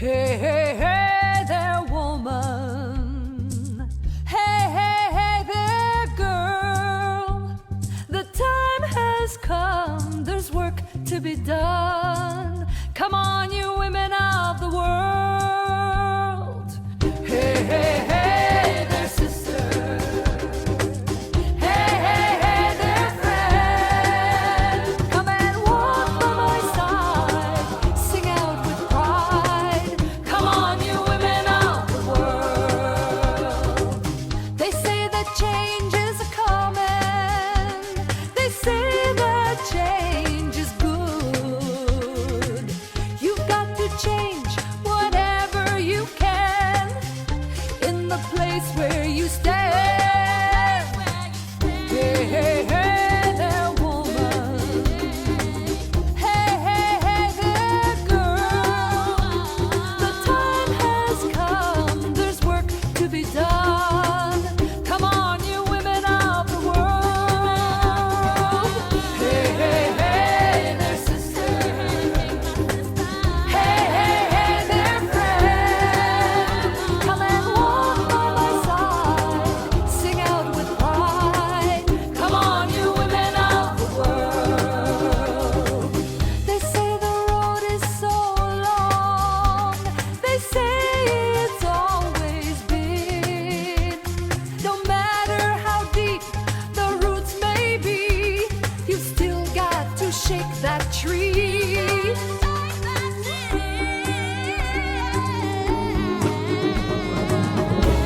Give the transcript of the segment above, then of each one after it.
Hey, hey, hey there, woman. Hey, hey, hey there, girl. The time has come, there's work to be done. Come on, you women of the world. Hey, hey, hey there, sister. Hey, hey, hey there, friend. Come and walk by my side. Sing out with pride. Come on, you women of the world. They say that change is a coming. They say that change is good. You've got to change whatever you can in the place where you stand. Hey, hey, hey there, woman. Hey, hey, hey there, girl. The time has come, there's work to be done. Come on, you women of the world. Hey, hey, hey there, sister. Hey, hey, hey there, friend. Come and walk by my side. Sing out with pride. Come on, you women of the world. They say the road is so long. They say it's always been. No matter how deep the roots may be, you've still got to shake that tree.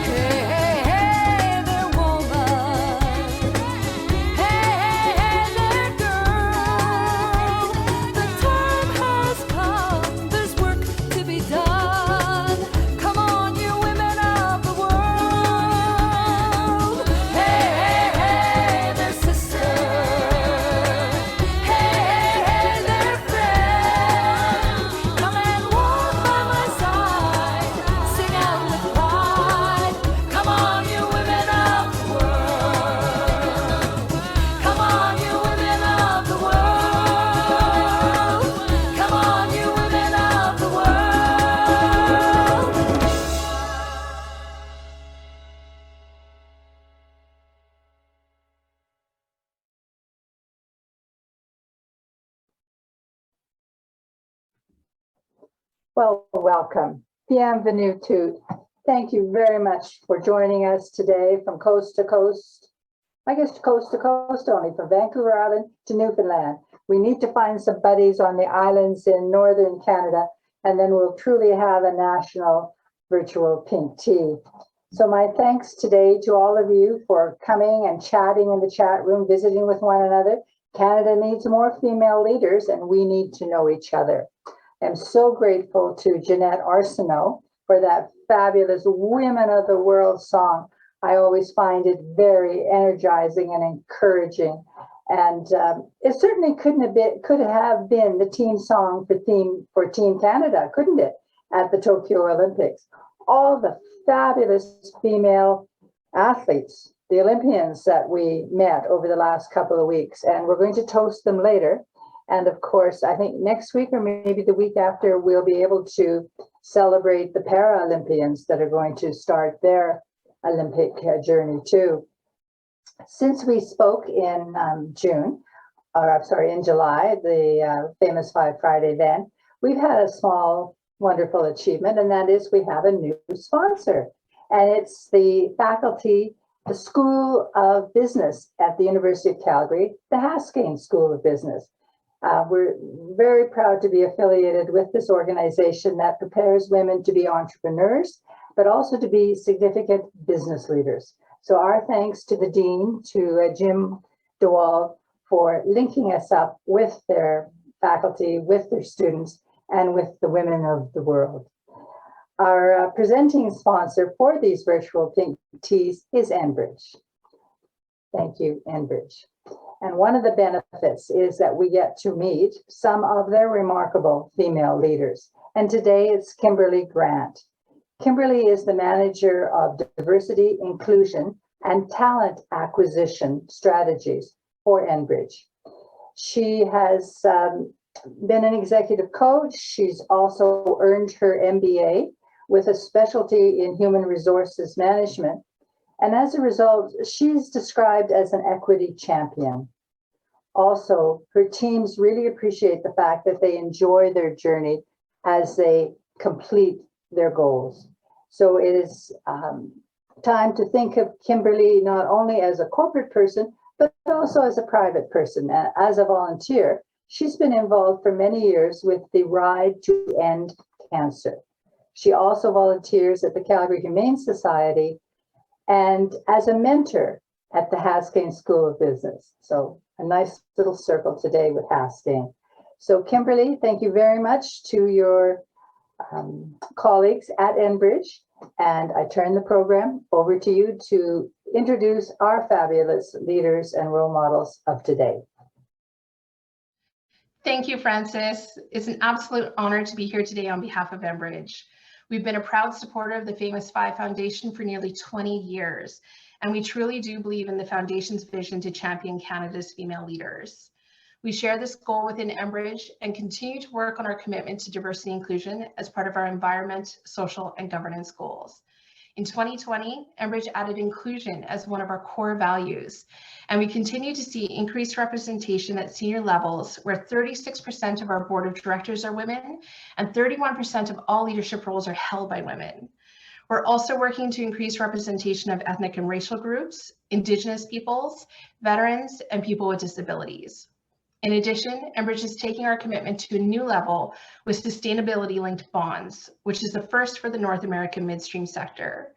Hey, hey, hey there, woman. Hey, hey, hey there, girl. The time has come, there's work to be done. Come on, you women of the world. Hey, hey, hey there, sister. Hey, hey, hey there, friend. Come and walk by my side. Sing out with pride. Come on, you women of the world. Come on, you women of the world. Come on, you women of the world. Well, welcome. Bienvenue to. Thank you very much for joining us today from coast to coast. I guess coast to coast only, from Vancouver Island to Newfoundland. We need to find some buddies on the islands in northern Canada, and then we'll truly have a national virtual pink tea. So my thanks today to all of you for coming and chatting in the chat room, visiting with one another. Canada needs more female leaders, and we need to know each other. I'm so grateful to Jeanette Arsenault for that fabulous Women of the World song. I always find it very energizing and encouraging. And it certainly could have been the team song for Team Canada, couldn't it, at the Tokyo Olympics? All the fabulous female athletes, the Olympians that we met over the last couple of weeks, and we're going to toast them later. And of course, I think next week or maybe the week after, we'll be able to celebrate the Paralympians that are going to start their Olympic journey too. Since we spoke in in July, the famous Five Friday event, we've had a small, wonderful achievement, and that is we have a new sponsor. And it's the School of Business at the University of Calgary, the Haskayne School of Business. We're very proud to be affiliated with this organization that prepares women to be entrepreneurs, but also to be significant business leaders. So our thanks to the Dean, to Jim DeWald, for linking us up with their faculty, with their students, and with the women of the world. Our presenting sponsor for these virtual pink teas is Enbridge. Thank you, Enbridge. And one of the benefits is that we get to meet some of their remarkable female leaders. And today it's Kimberly Grant. Kimberly is the manager of diversity, inclusion, and talent acquisition strategies for Enbridge. She has been an executive coach. She's also earned her MBA with a specialty in human resources management. And as a result, she's described as an equity champion. Also, her teams really appreciate the fact that they enjoy their journey as they complete their goals. So it is time to think of Kimberly not only as a corporate person, but also as a private person. As a volunteer, she's been involved for many years with the Ride to End Cancer. She also volunteers at the Calgary Humane Society and as a mentor at the Haskayne School of Business. So a nice little circle today with Haskayne. So Kimberly, thank you very much to your colleagues at Enbridge. And I turn the program over to you to introduce our fabulous leaders and role models of today. Thank you, Frances. It's an absolute honor to be here today on behalf of Enbridge. We've been a proud supporter of the Famous Five Foundation for nearly 20 years, and we truly do believe in the Foundation's vision to champion Canada's female leaders. We share this goal within Enbridge and continue to work on our commitment to diversity and inclusion as part of our environment, social, and governance goals. In 2020, Enbridge added inclusion as one of our core values, and we continue to see increased representation at senior levels where 36% of our board of directors are women and 31% of all leadership roles are held by women. We're also working to increase representation of ethnic and racial groups, Indigenous peoples, veterans, and people with disabilities. In addition, Enbridge is taking our commitment to a new level with sustainability-linked bonds, which is the first for the North American midstream sector.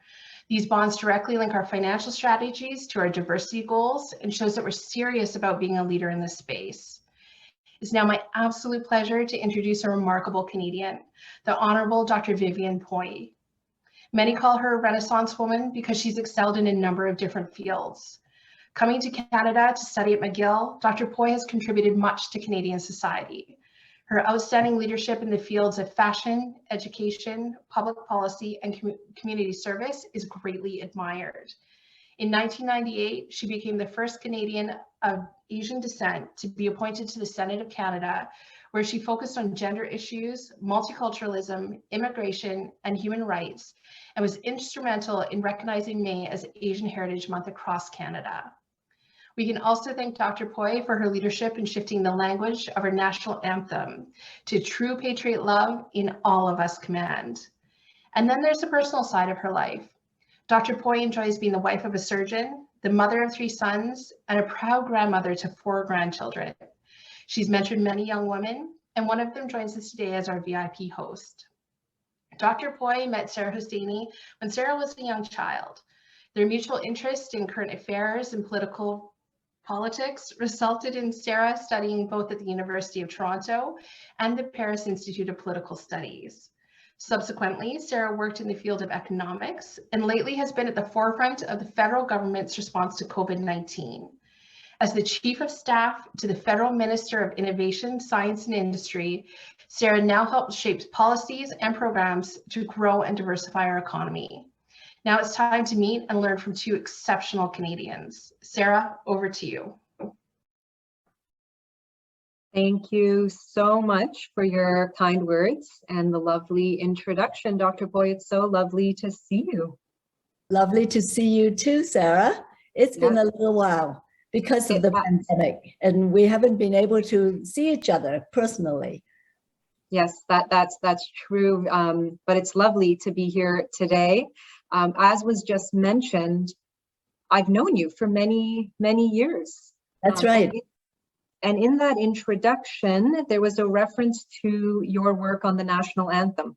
These bonds directly link our financial strategies to our diversity goals and shows that we're serious about being a leader in this space. It's now my absolute pleasure to introduce a remarkable Canadian, the Honourable Dr. Vivienne Poy. Many call her a Renaissance woman because she's excelled in a number of different fields. Coming to Canada to study at McGill, Dr. Poy has contributed much to Canadian society. Her outstanding leadership in the fields of fashion, education, public policy, and community service is greatly admired. In 1998, she became the first Canadian of Asian descent to be appointed to the Senate of Canada, where she focused on gender issues, multiculturalism, immigration, and human rights, and was instrumental in recognizing May as Asian Heritage Month across Canada. We can also thank Dr. Poy for her leadership in shifting the language of our national anthem to true patriot love in all of us command. And then there's the personal side of her life. Dr. Poy enjoys being the wife of a surgeon, the mother of 3 sons, and a proud grandmother to 4 grandchildren. She's mentored many young women, and one of them joins us today as our VIP host. Dr. Poy met Sarah Hussaini when Sarah was a young child. Their mutual interest in current affairs and politics resulted in Sarah studying both at the University of Toronto and the Paris Institute of Political Studies. Subsequently, Sarah worked in the field of economics and lately has been at the forefront of the federal government's response to COVID-19. As the Chief of Staff to the Federal Minister of Innovation, Science and Industry, Sarah now helps shape policies and programs to grow and diversify our economy. Now it's time to meet and learn from 2 exceptional Canadians. Sarah, over to you. Thank you so much for your kind words and the lovely introduction, Dr. Poy. It's so lovely to see you. Lovely to see you too, Sarah. It's been a little while because of the pandemic, and we haven't been able to see each other personally. Yes, that's true. But it's lovely to be here today. As was just mentioned, I've known you for many, many years. That's right. And in that introduction, there was a reference to your work on the national anthem.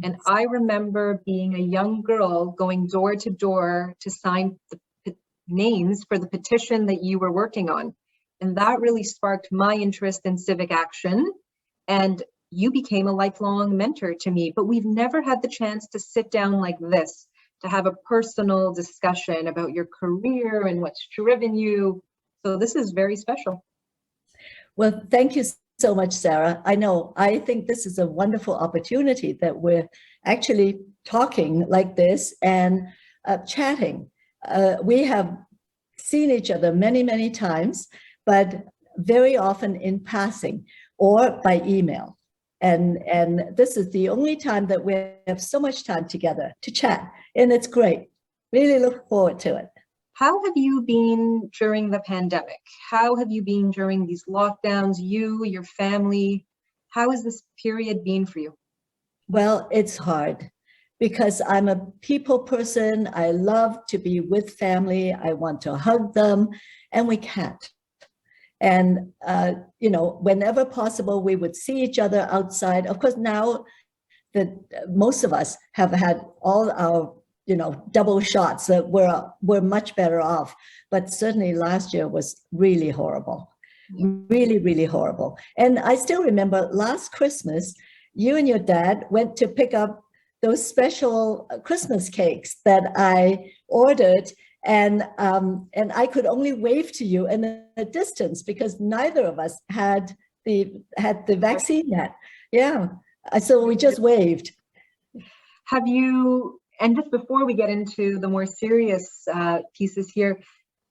And I remember being a young girl going door to door to sign the names for the petition that you were working on. And that really sparked my interest in civic action. And you became a lifelong mentor to me, but we've never had the chance to sit down like this, to have a personal discussion about your career and what's driven you. So this is very special. Well, thank you so much, Sarah. I think this is a wonderful opportunity that we're actually talking like this and chatting. We have seen each other many, many times, but very often in passing. or by email. And this is the only time that we have so much time together to chat, and it's great. Really look forward to it. How have you been during the pandemic? How have you been during these lockdowns, you, your family? How has this period been for you? Well, it's hard because I'm a people person. I love to be with family. I want to hug them, and we can't. And, whenever possible, we would see each other outside. Of course, now that most of us have had all our, double shots, that we're much better off. But certainly last year was really horrible, really, really horrible. And I still remember last Christmas, you and your dad went to pick up those special Christmas cakes that I ordered. And I could only wave to you in a distance because neither of us had the vaccine yet. Yeah, so we just waved. Have you, and just before we get into the more serious pieces here,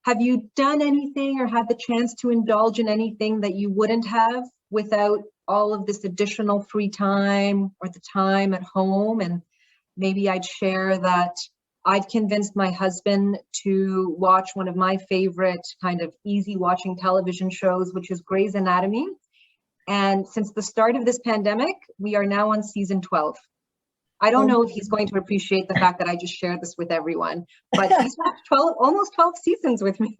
have you done anything or had the chance to indulge in anything that you wouldn't have without all of this additional free time or the time at home? And maybe I'd share that I've convinced my husband to watch one of my favorite kind of easy watching television shows, which is Grey's Anatomy. And since the start of this pandemic, we are now on season 12. I don't know if he's going to appreciate the fact that I just shared this with everyone, but he's watched almost 12 seasons with me.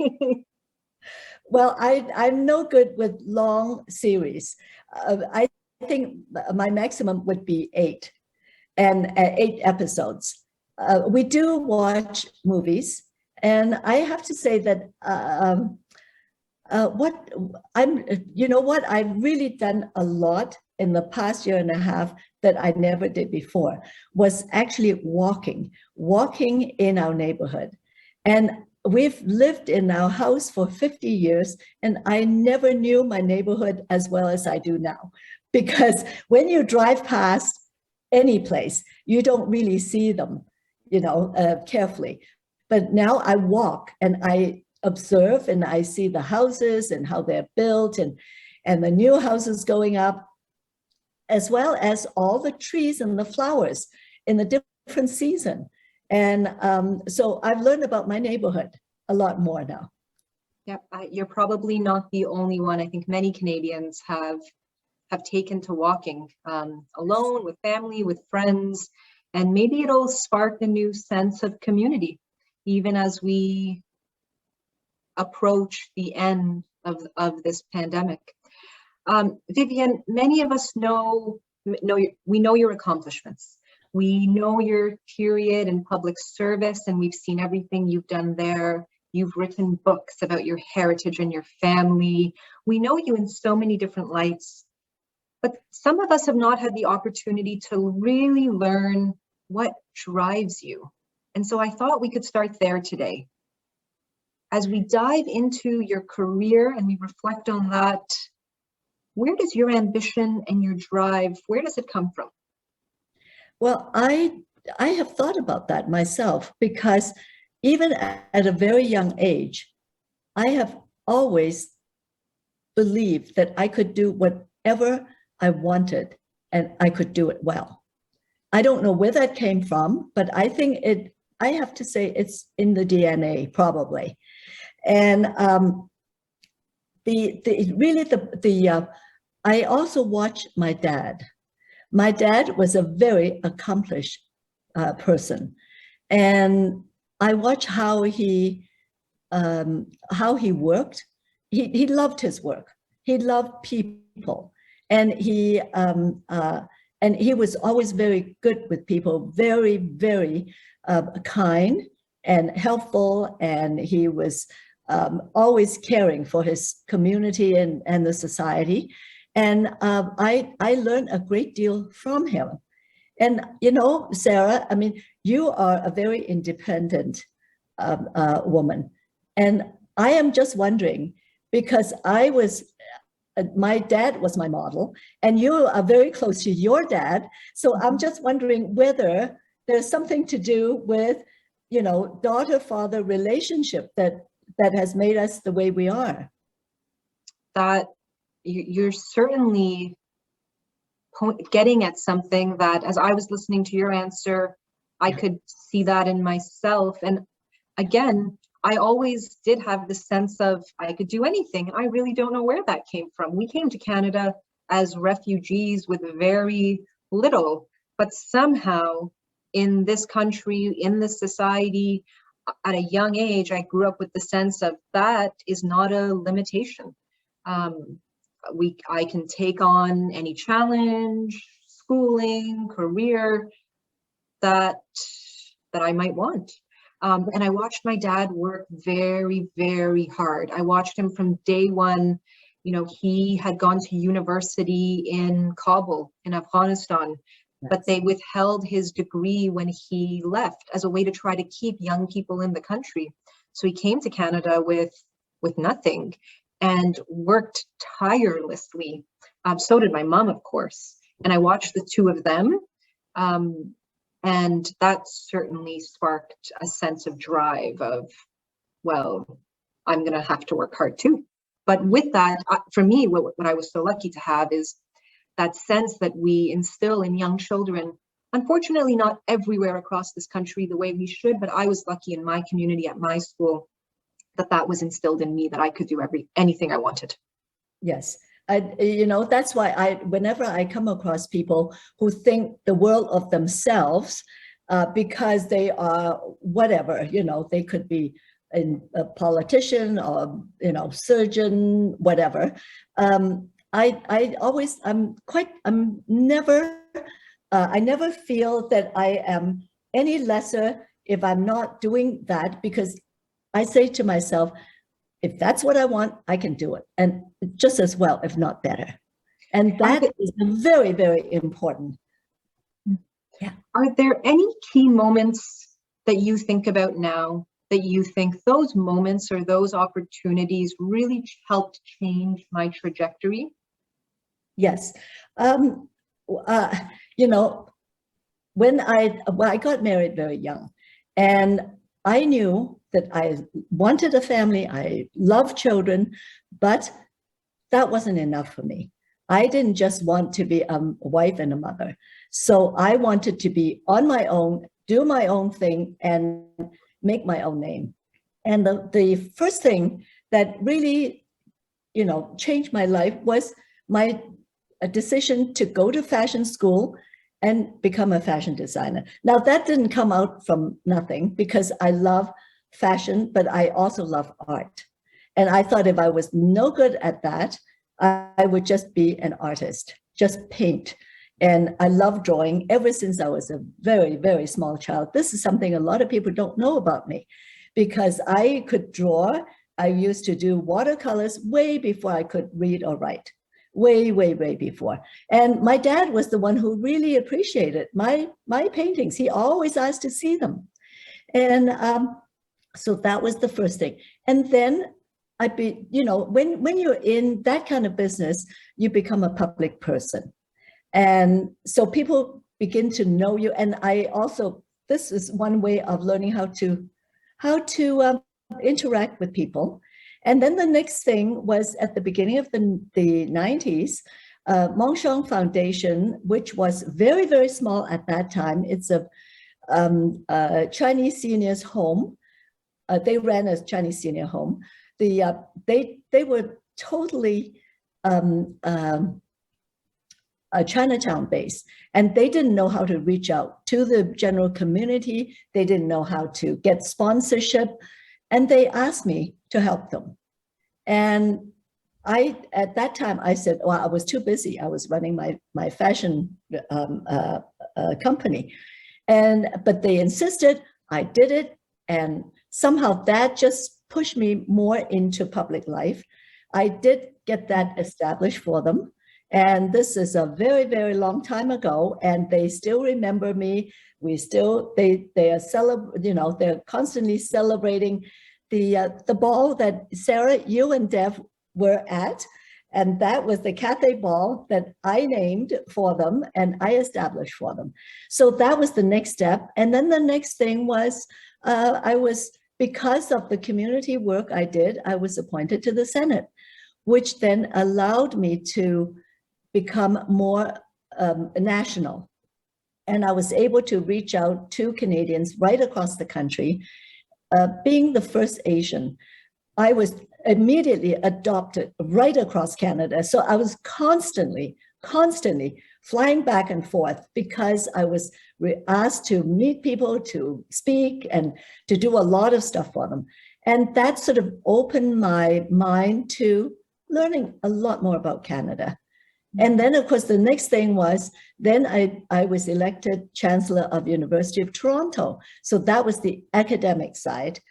Well, I'm no good with long series. I think my maximum would be 8 episodes. We do watch movies, and I have to say that I've really done a lot in the past year and a half that I never did before, was actually walking in our neighborhood. And we've lived in our house for 50 years, and I never knew my neighborhood as well as I do now. Because when you drive past any place, you don't really see them, carefully. But now I walk and I observe and I see the houses and how they're built and the new houses going up, as well as all the trees and the flowers in the different season. And so I've learned about my neighborhood a lot more now. Yep, you're probably not the only one. I think many Canadians have taken to walking alone, with family, with friends, and maybe it'll spark a new sense of community, even as we approach the end of this pandemic. Vivienne, many of us know your accomplishments. We know your period in public service, and we've seen everything you've done there. You've written books about your heritage and your family. We know you in so many different lights, but some of us have not had the opportunity to really learn what drives you. And so I thought we could start there today. As we dive into your career and we reflect on that, where does your ambition and your drive, where does it come from? Well, I have thought about that myself, because even at a very young age, I have always believed that I could do whatever I wanted and I could do it well. I don't know where that came from, but I think I have to say it's in the DNA probably. And I also watch my dad. My dad was a very accomplished person, and I watch how he worked. He loved his work. He loved people, and he was always very good with people. Very, very kind and helpful, and he was always caring for his community and the society. And I learned a great deal from him. And, Sarah, I mean, you are a very independent woman. And I am just wondering, because my dad was my model, and you are very close to your dad. So I'm just wondering whether there's something to do with, daughter-father relationship that has made us the way we are. That you're certainly getting at something that, as I was listening to your answer, I could see that in myself. And again, I always did have the sense of I could do anything. I really don't know where that came from. We came to Canada as refugees with very little, but somehow in this country, in this society, at a young age, I grew up with the sense of that is not a limitation. I can take on any challenge, schooling, career that I might want. And I watched my dad work very, very hard. I watched him from day one. You know, he had gone to university in Kabul, in Afghanistan, but they withheld his degree when he left as a way to try to keep young people in the country. So he came to Canada with nothing and worked tirelessly. So did my mom, of course. And I watched the two of them. And that certainly sparked a sense of drive of, well, I'm going to have to work hard too. But with that, for me, what I was so lucky to have is that sense that we instill in young children, unfortunately not everywhere across this country the way we should, but I was lucky in my community at my school that was instilled in me, that I could do anything I wanted. Yes. That's why whenever I come across people who think the world of themselves, because they are whatever, they could be a politician or, surgeon, whatever. I never feel that I am any lesser if I'm not doing that, because I say to myself, if that's what I want, I can do it. And just as well, if not better. And that is very, very important. Yeah. Are there any key moments that you think about now that you think those moments or those opportunities really helped change my trajectory? Yes. When I got married very young, and I knew that I wanted a family, I love children, but that wasn't enough for me. I didn't just want to be a wife and a mother. So I wanted to be on my own, do my own thing, and make my own name. And the first thing that really, changed my life was my decision to go to fashion school and become a fashion designer. Now, that didn't come out from nothing, because I love fashion, but I also love art. And I thought if I was no good at that, I would just be an artist, just paint. And I love drawing ever since I was a very, very small child. This is something a lot of people don't know about me, because I could draw. I used to do watercolors way before I could read or write. Way, way, way before. And my dad was the one who really appreciated my paintings. He always asked to see them. And so that was the first thing. And then when you're in that kind of business, you become a public person. And so people begin to know you. And this is one way of learning how to interact with people. And then the next thing was at the beginning of the 90s, Mongshan Foundation, which was very, very small at that time. It's a Chinese seniors home. They ran a Chinese senior home. They were totally Chinatown based, and they didn't know how to reach out to the general community. They didn't know how to get sponsorship, and they asked me to help them. And at that time, I said, well, I was too busy. I was running my fashion company, but they insisted. I did it, and somehow that just pushed me more into public life. I did get that established for them. And this is a very, very long time ago, and they still remember me. They are they're constantly celebrating the ball that Sarah, you and Dev were at, and that was the Cathay Ball that I named for them and I established for them. So that was the next step. And then the next thing was because of the community work I did, I was appointed to the Senate, which then allowed me to become more national. And I was able to reach out to Canadians right across the country. Being the first Asian, I was immediately adopted right across Canada. So I was constantly flying back and forth because I was asked to meet people, to speak, and to do a lot of stuff for them. And that sort of opened my mind to learning a lot more about Canada. And then, of course, the next thing was, then I was elected Chancellor of University of Toronto. So that was the academic side.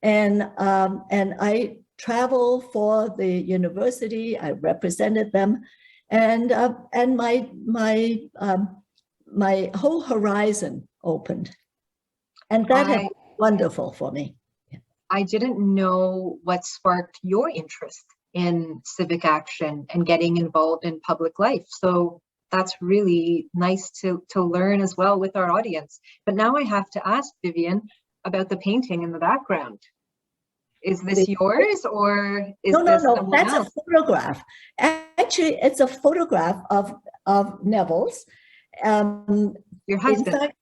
And I traveled for the university, I represented them, and my whole horizon opened. And that has been wonderful for me. I didn't know what sparked your interest in civic action and getting involved in public life. So that's really nice to learn as well with our audience. But now I have to ask Vivienne about the painting in the background. Is this yours, or is this someone that's else? a photograph. Actually, it's a photograph of Neville's. Your husband? In fact,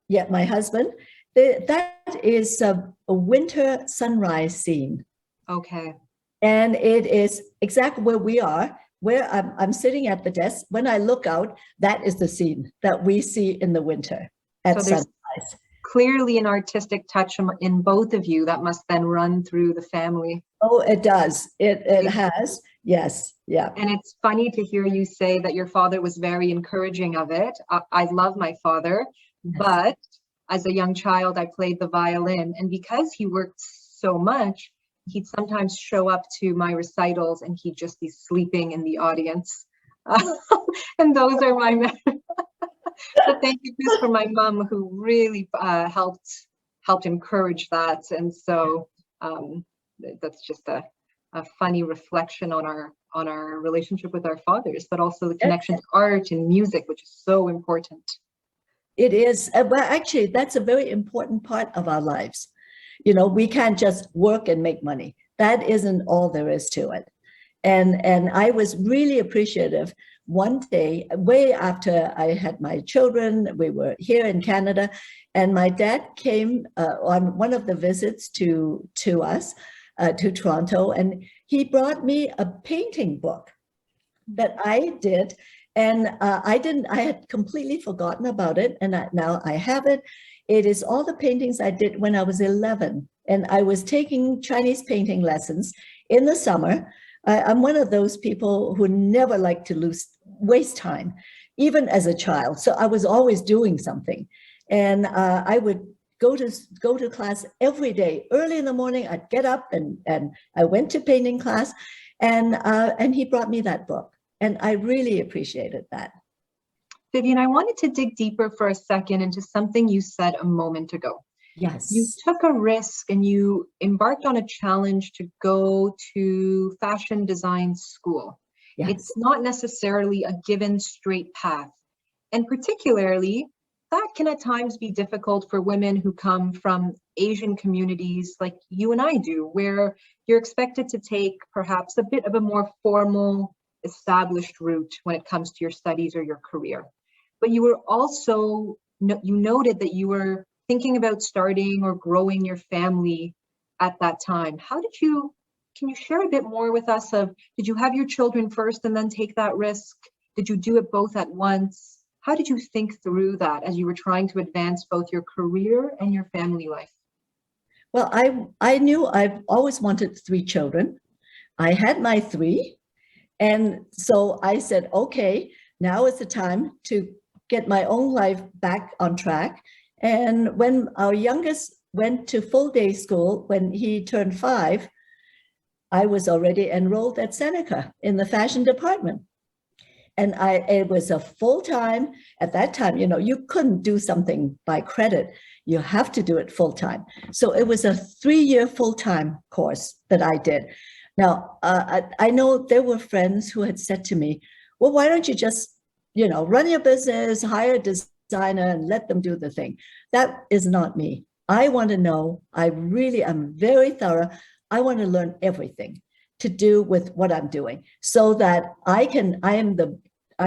yeah, my husband. That is a winter sunrise scene. Okay. And it is exactly where we are, where I'm sitting at the desk. When I look out, that is the scene that we see in the winter at sunrise. Clearly an artistic touch in both of you that must then run through the family. Oh, it does. It has. Yes. Yeah. And it's funny to hear you say that your father was very encouraging of it. I love my father, but as a young child, I played the violin. And because he worked so much, he'd sometimes show up to my recitals and he'd just be sleeping in the audience. And those are my memories. But thank you, Chris, for my mom, who really helped encourage that. And so that's just a funny reflection on our relationship with our fathers, but also the connection to art and music, which is so important. It is. Well, actually, that's a very important part of our lives. You know, we can't just work and make money. That isn't all there is to it. And I was really appreciative. One day, way after I had my children, we were here in Canada, and my dad came on one of the visits to us, to Toronto, and he brought me a painting book that I did. And I had completely forgotten about it. And now I have it. It is all the paintings I did when I was 11. And I was taking Chinese painting lessons in the summer. I'm one of those people who never like to waste time, even as a child. So I was always doing something. And I would go to class every day. Early in the morning, I'd get up and I went to painting class. And he brought me that book. And I really appreciated that. Vivienne, I wanted to dig deeper for a second into something you said a moment ago. Yes. You took a risk and you embarked on a challenge to go to fashion design school. Yes. It's not necessarily a given straight path. And particularly, that can at times be difficult for women who come from Asian communities like you and I do, where you're expected to take perhaps a bit of a more formal, established route when it comes to your studies or your career. But you were also, you noted that you were thinking about starting or growing your family at that time. Can you share a bit more with us of, did you have your children first and then take that risk? Did you do it both at once? How did you think through that as you were trying to advance both your career and your family life? Well, I knew I've always wanted 3 children. I had my 3. And so I said, okay, now is the time to get my own life back on track. And when our youngest went to full day school, when he turned 5, I was already enrolled at Seneca in the fashion department. And it was a full-time, at that time, you couldn't do something by credit. You have to do it full-time. So it was a 3-year full-time course that I did. Now, I know there were friends who had said to me, well, why don't you just, run your business, hire a designer and let them do the thing. That is not me. I want to know, I really am very thorough. I want to learn everything. to do with what I'm doing, so that I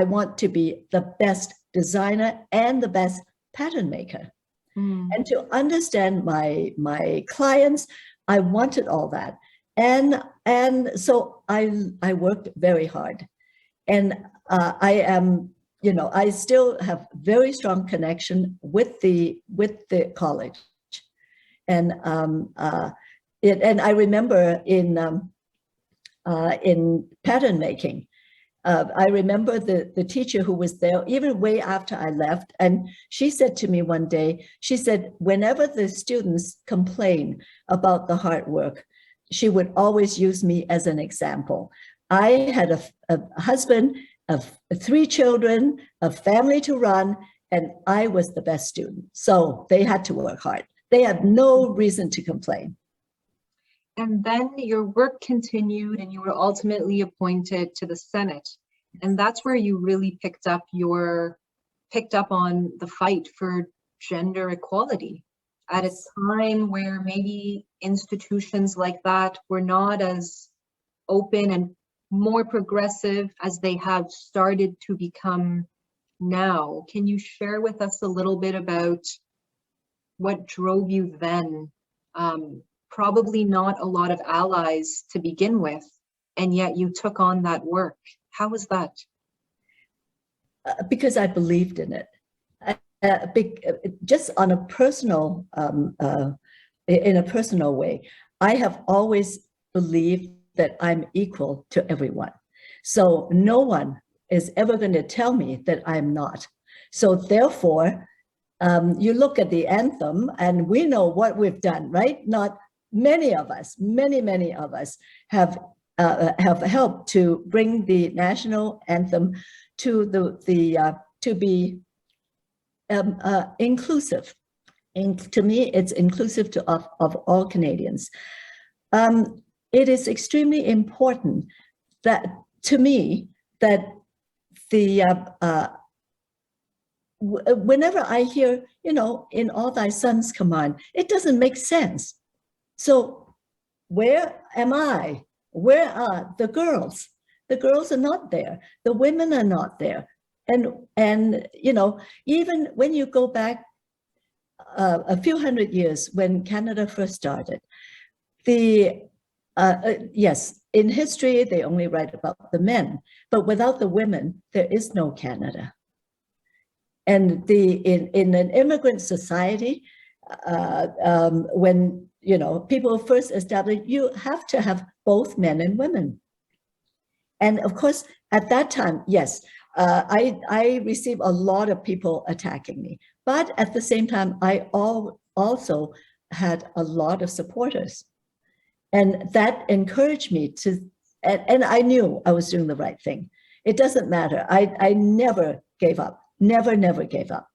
want to be the best designer and the best pattern maker. And to understand my clients, I wanted all that. And so I worked very hard. And I am, I still have very strong connection with the college. And and I remember in pattern making, I remember the teacher who was there even way after I left, and she said to me one day, she said, whenever the students complain about the hard work, she would always use me as an example. I had a husband, of 3 children, a family to run, and I was the best student. So they had to work hard. They had no reason to complain. And then your work continued and you were ultimately appointed to the Senate. And that's where you really picked up on the fight for gender equality at a time where maybe institutions like that were not as open and more progressive as they have started to become now. Can you share with us a little bit about what drove you then? Probably not a lot of allies to begin with, and yet you took on that work. How was that? Because I believed in it. Just on a personal, in a personal way, I have always believed that I'm equal to everyone. So no one is ever going to tell me that I'm not. So therefore, you look at the anthem and we know what we've done, right? Not many of us, many of us have helped to bring the national anthem to to be inclusive. To me, it's inclusive of all Canadians. It is extremely important that, to me, that whenever I hear, in all thy sons come on, it doesn't make sense. So where am I? Where are the girls? The girls are not there. The women are not there. And even when you go back a few hundred years, when Canada first started, yes, in history, they only write about the men, but without the women, there is no Canada. And in an immigrant society, when people first established, you have to have both men and women. And of course, at that time, yes, I received a lot of people attacking me, but at the same time, I also had a lot of supporters. And that encouraged me to, and I knew I was doing the right thing. It doesn't matter. I never gave up, never gave up.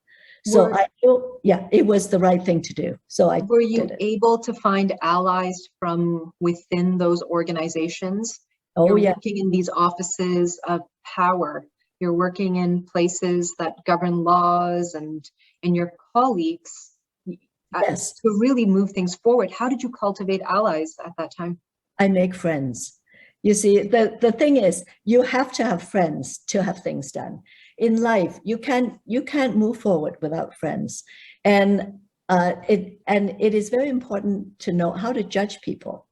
So I knew, yeah, it was the right thing to do. So I were you able to find allies from within those organizations? Oh, You're yeah. working in these offices of power. You're working in places that govern laws and your colleagues. Yes. To really move things forward. How did you cultivate allies at that time? I make friends. You see, the thing is, you have to have friends to have things done. In life, you can't move forward without friends. And it is very important to know how to judge people.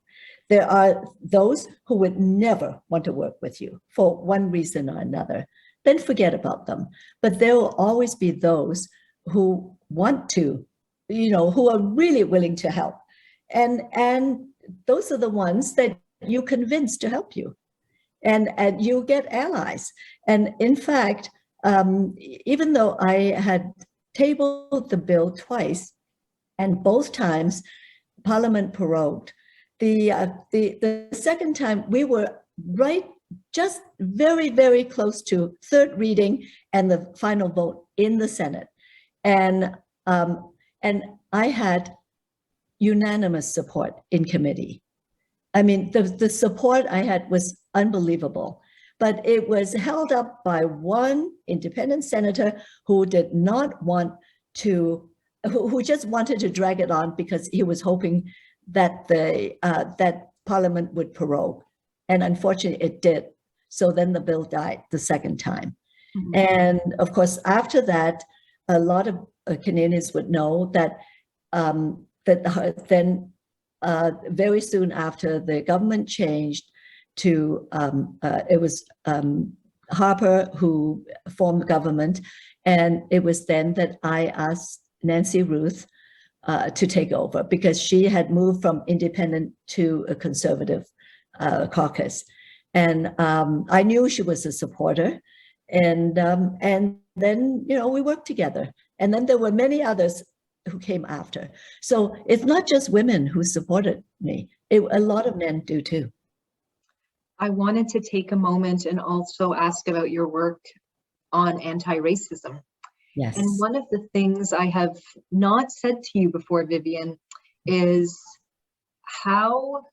There are those who would never want to work with you for one reason or another. Then forget about them. But there will always be those who want to, who are really willing to help. And those are the ones that you convince to help you. And you get allies. And in fact, even though I had tabled the bill twice, and both times Parliament prorogued, the second time we were just very close to third reading and the final vote in the Senate. And I had unanimous support in committee. I mean, the support I had was unbelievable, but it was held up by one independent senator who did not want to, who just wanted to drag it on because he was hoping that that Parliament would prorogue. And unfortunately, it did. So then the bill died the second time. And of course, after that, a lot of Canadians would know that then very soon after the government changed to, it was Harper who formed the government. And it was then that I asked Nancy Ruth to take over, because she had moved from independent to a conservative caucus. And I knew she was a supporter. And then, you know, we worked together. And then there were many others who came after. So it's not just women who supported me. A lot of men do too. I wanted to take a moment and also ask about your work on anti-racism. Yes. And one of the things I have not said to you before, Vivienne, is how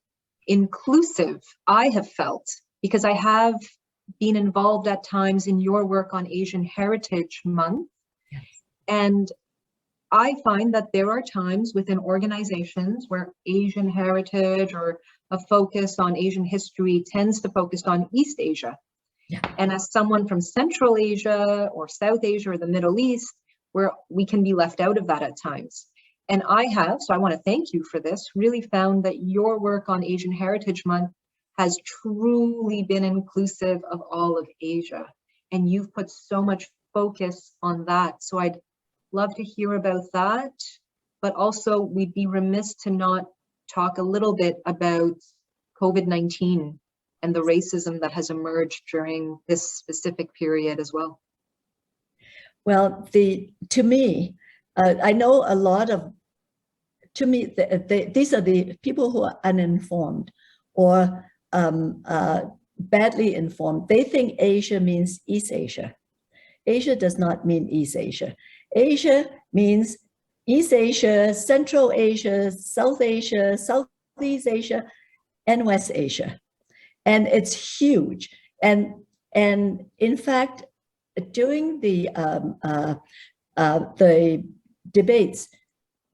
inclusive I have felt, because I have been involved at times in your work on Asian Heritage Month. Yes. And I find that there are times within organizations where Asian heritage or a focus on Asian history tends to focus on East Asia. Yeah. And as someone from Central Asia or South Asia or the Middle East, where we can be left out of that at times. And I have, so I want to thank you for this, really found that your work on Asian Heritage Month has truly been inclusive of all of Asia. And you've put so much focus on that. So I'd love to hear about that, but also we'd be remiss to not talk a little bit about COVID-19 and the racism that has emerged during this specific period as well. Well, to me, I know a lot of, to me, these are the people who are uninformed or badly informed. They think Asia means East Asia. Asia does not mean East Asia. Asia means East Asia, Central Asia, South Asia, Southeast Asia, and West Asia. And it's huge. And in fact, during the debates,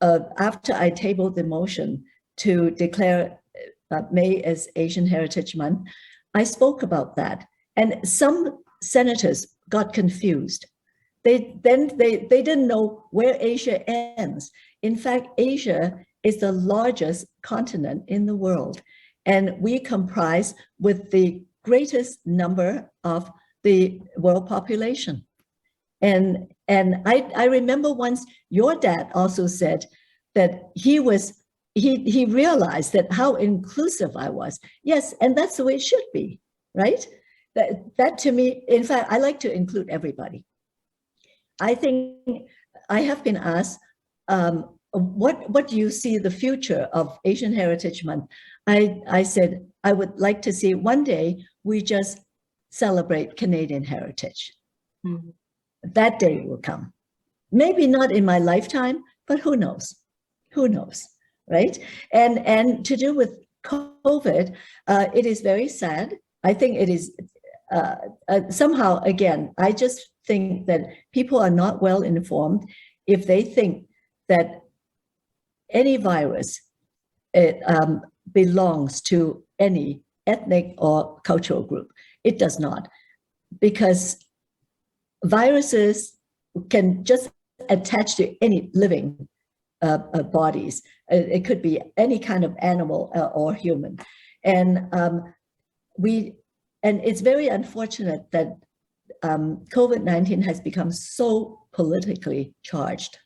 after I tabled the motion to declare May as Asian Heritage Month, I spoke about that. And some senators got confused. They didn't know where Asia ends. In fact, Asia is the largest continent in the world. And we comprise with the greatest number of the world population. And I remember once your dad also said that he realized that how inclusive I was. Yes, and that's the way it should be, right? That to me, in fact, I like to include everybody. I think I have been asked, what do you see the future of Asian Heritage Month? I said, I would like to see one day we just celebrate Canadian heritage. Mm-hmm. That day will come. Maybe not in my lifetime, but who knows? Who knows, right? And to do with COVID, it is very sad. I think it is somehow, again, I just think that people are not well informed if they think that any virus belongs to any ethnic or cultural group. It does not, because viruses can just attach to any living bodies. It could be any kind of animal or human. And it's very unfortunate that COVID-19 has become so politically charged.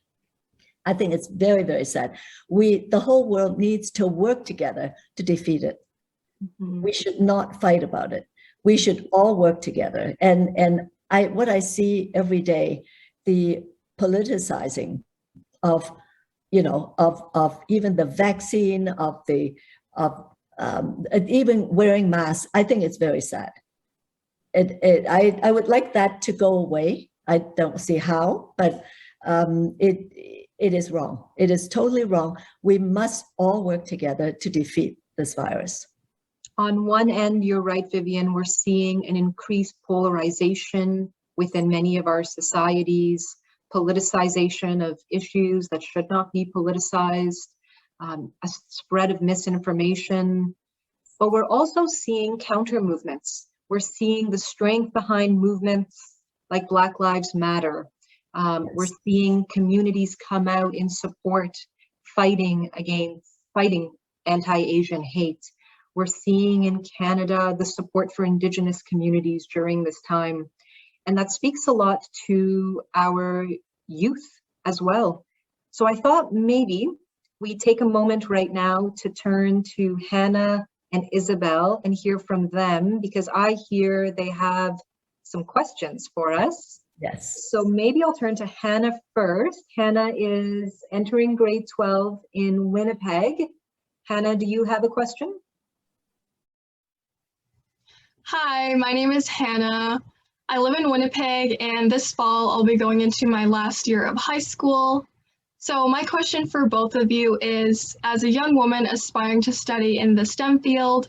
I think it's very, very sad. The whole world needs to work together to defeat it. Mm-hmm. We should not fight about it. We should all work together. And what I see every day, the politicizing of, of even the vaccine, of even wearing masks, I think it's very sad. I would like that to go away. I don't see how, but it is wrong. It is totally wrong. We must all work together to defeat this virus. On one end, you're right, Vivienne, we're seeing an increased polarization within many of our societies, politicization of issues that should not be politicized, a spread of misinformation. but we're also seeing counter movements. We're seeing the strength behind movements like Black Lives Matter. We're seeing communities come out in support, fighting anti-Asian hate. We're seeing in Canada the support for Indigenous communities during this time. And that speaks a lot to our youth as well. So I thought maybe we take a moment right now to turn to Hannah and Isabel and hear from them, because I hear they have some questions for us. Yes. So maybe I'll turn to Hannah first. Hannah is entering grade 12 in Winnipeg. Hannah, do you have a question? Hi, my name is Hannah. I live in Winnipeg, and this fall I'll be going into my last year of high school. So my question for both of you is, as a young woman aspiring to study in the STEM field,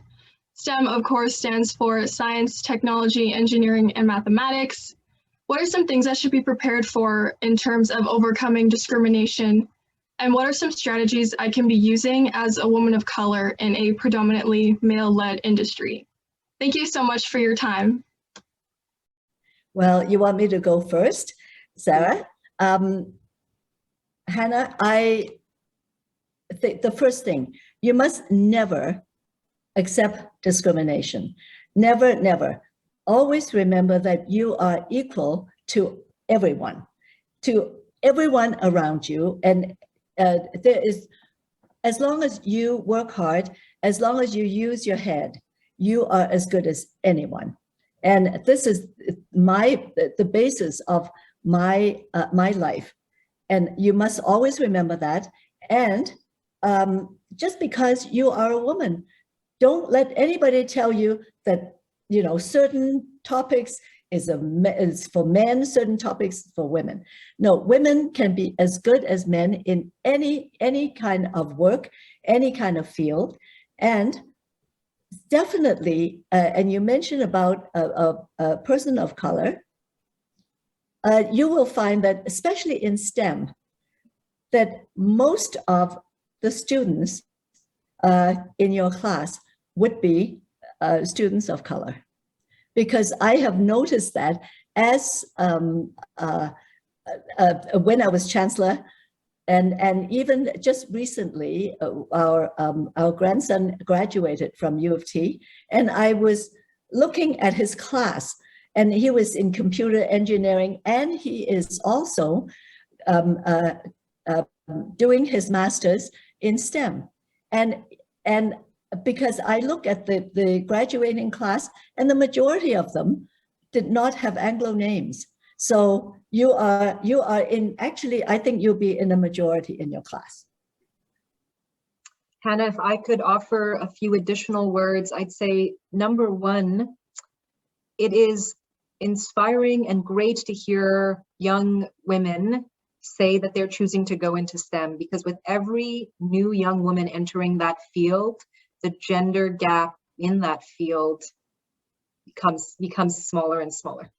STEM of course stands for science, technology, engineering, and mathematics. What are some things I should be prepared for in terms of overcoming discrimination? And what are some strategies I can be using as a woman of color in a predominantly male-led industry? Thank you so much for your time. Well, you want me to go first, Sarah? Hannah, I think the first thing, you must never accept discrimination. Never, never. Always remember that you are equal to everyone around you. And there is, as long as you work hard, as long as you use your head, you are as good as anyone. And this is the basis of my life. And you must always remember that. And just because you are a woman, don't let anybody tell you that, you know, certain topics is for men, certain topics for women. No, women can be as good as men in any kind of work, any kind of field. And definitely, and you mentioned about a person of color, you will find that, especially in STEM, that most of the students in your class would be students of color. Because I have noticed that as when I was chancellor, and even just recently, our grandson graduated from U of T, and I was looking at his class, and he was in computer engineering, and he is also doing his master's in STEM. And because I look at the graduating class, and the majority of them did not have Anglo names. So you are in, actually, I think you'll be in a majority in your class. Hannah, if I could offer a few additional words, I'd say, number one, it is inspiring and great to hear young women say that they're choosing to go into STEM, because with every new young woman entering that field, the gender gap in that field becomes smaller and smaller.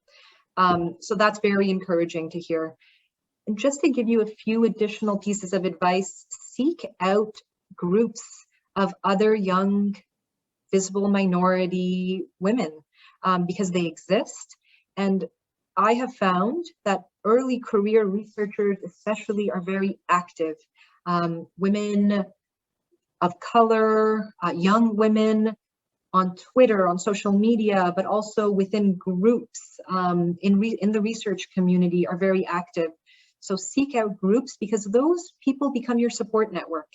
So that's very encouraging to hear. And just to give you a few additional pieces of advice, seek out groups of other young, visible minority women, because they exist. And I have found that early career researchers especially are very active. Women of color, young women on Twitter, on social media, but also within groups in the research community are very active. So seek out groups, because those people become your support network.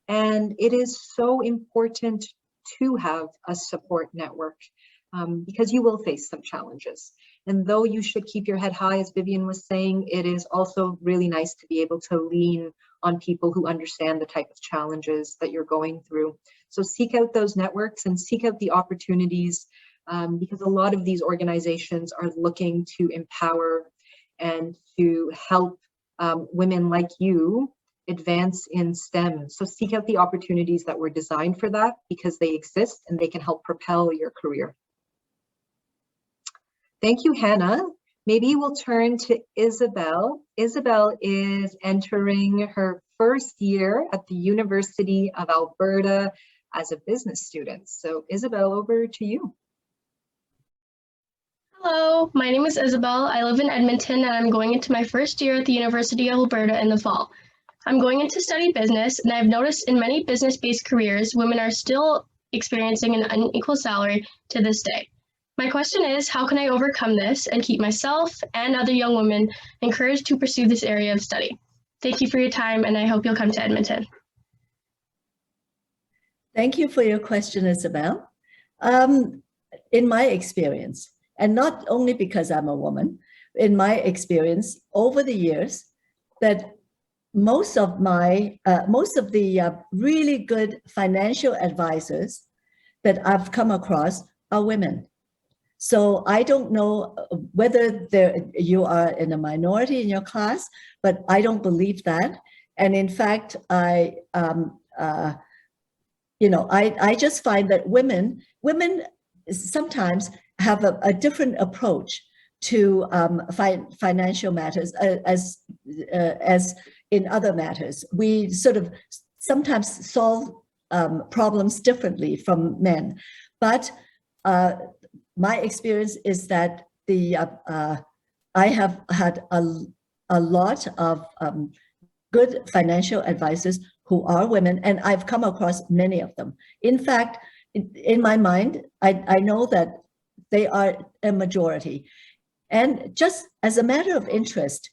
And it is so important to have a support network, because you will face some challenges. And though you should keep your head high, as Vivienne was saying, it is also really nice to be able to lean on people who understand the type of challenges that you're going through. So seek out those networks and seek out the opportunities, because a lot of these organizations are looking to empower and to help women like you advance in STEM. So seek out the opportunities that were designed for that, because they exist and they can help propel your career. Thank you, Hannah. Maybe we'll turn to Isabel. Isabel is entering her first year at the University of Alberta as a business student. So Isabel, over to you. Hello, my name is Isabel. I live in Edmonton and I'm going into my first year at the University of Alberta in the fall. I'm going in to study business, and I've noticed in many business-based careers, women are still experiencing an unequal salary to this day. My question is, how can I overcome this and keep myself and other young women encouraged to pursue this area of study? Thank you for your time, and I hope you'll come to Edmonton. Thank you for your question, Isabel. In my experience, and not only because I'm a woman, in my experience over the years, that most of the really good financial advisors that I've come across are women. So I don't know whether you are in a minority in your class, but I don't believe that. And in fact, I just find that women sometimes have a different approach to financial matters as in other matters. We sort of sometimes solve problems differently from men. But my experience is that I have had a lot of good financial advisors who are women, and I've come across many of them. In fact, in my mind, I know that they are a majority. And just as a matter of interest,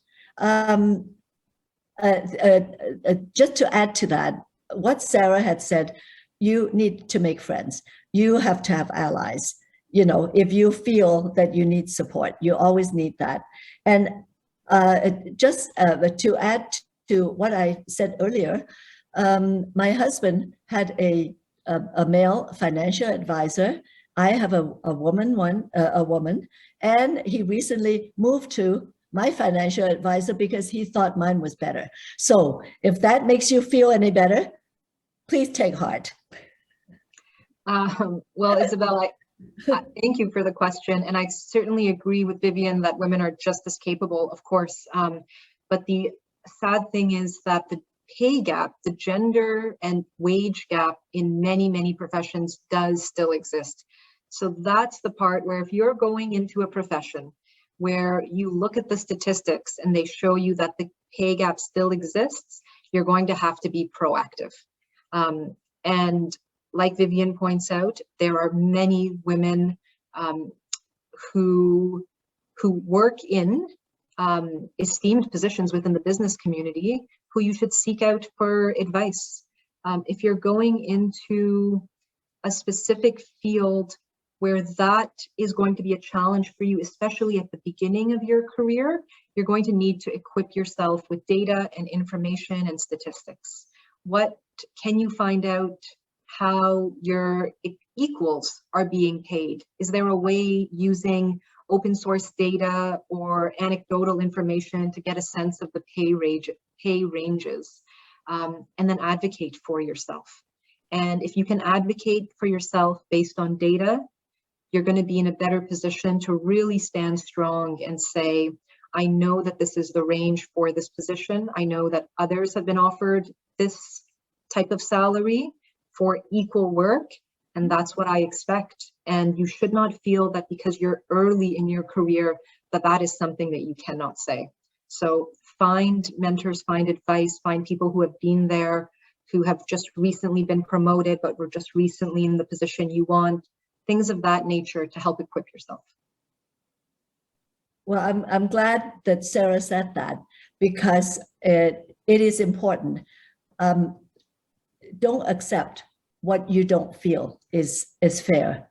just to add to that, what Sarah had said, you need to make friends. You have to have allies. You know, if you feel that you need support, you always need that. And just to add to what I said earlier, my husband had a male financial advisor. I have a woman, and he recently moved to my financial advisor because he thought mine was better. So if that makes you feel any better, please take heart. Well, Isabel, thank you for the question. And I certainly agree with Vivienne that women are just as capable, of course. But the sad thing is that the pay gap, the gender and wage gap in many, many professions does still exist. So that's the part where if you're going into a profession where you look at the statistics and they show you that the pay gap still exists, you're going to have to be proactive. And like Vivienne points out, there are many women who work in esteemed positions within the business community who you should seek out for advice. If you're going into a specific field where that is going to be a challenge for you, especially at the beginning of your career, you're going to need to equip yourself with data and information and statistics. What can you find out how your equals are being paid? Is there a way using open source data or anecdotal information to get a sense of the pay ranges, and then advocate for yourself? And if you can advocate for yourself based on data, you're going to be in a better position to really stand strong and say, I know that this is the range for this position. I know that others have been offered this type of salary for equal work, and that's what I expect. And you should not feel that because you're early in your career, that is something that you cannot say. So find mentors, find advice, find people who have been there, who have just recently been promoted, but were just recently in the position you want, things of that nature to help equip yourself. Well, I'm glad that Sarah said that, because it is important. Don't accept what you don't feel is fair.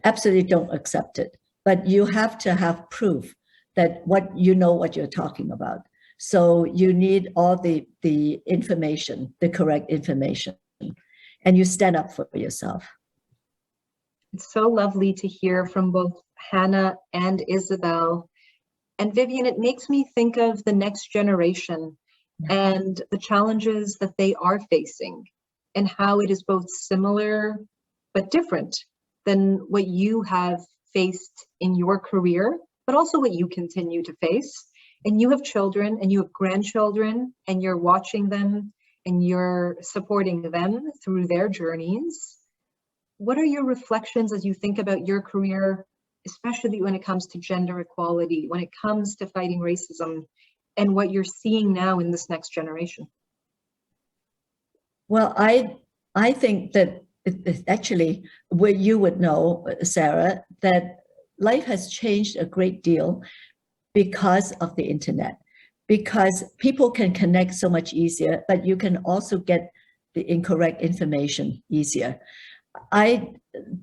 Absolutely don't accept it. But you have to have proof that what you're talking about. So you need all the information, the correct information, and you stand up for yourself. It's so lovely to hear from both Hannah and Isabel. And Vivienne, it makes me think of the next generation and the challenges that they are facing, and how it is both similar but different than what you have faced in your career, but also what you continue to face. And you have children and you have grandchildren, and you're watching them and you're supporting them through their journeys. What are your reflections as you think about your career, especially when it comes to gender equality, when it comes to fighting racism, and what you're seeing now in this next generation? Well, I think that actually, where you would know, Sarah, that life has changed a great deal because of the internet, because people can connect so much easier, but you can also get the incorrect information easier.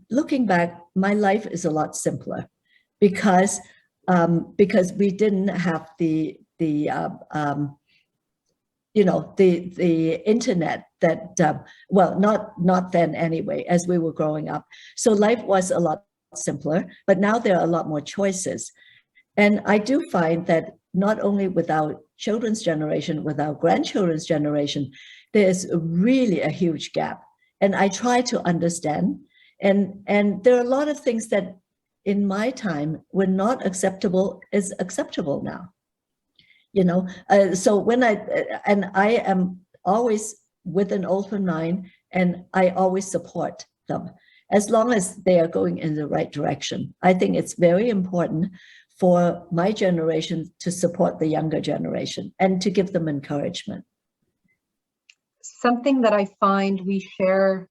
Looking back, my life is a lot simpler because we didn't have the internet that, well, not then anyway, as we were growing up. So life was a lot simpler, but now there are a lot more choices. And I do find that not only with our children's generation, with our grandchildren's generation, there's really a huge gap. And I try to understand. And there are a lot of things that in my time were not acceptable is acceptable now. So when I am always with an open mind, and I always support them as long as they are going in the right direction. I think it's very important for my generation to support the younger generation and to give them encouragement. Something that I find we share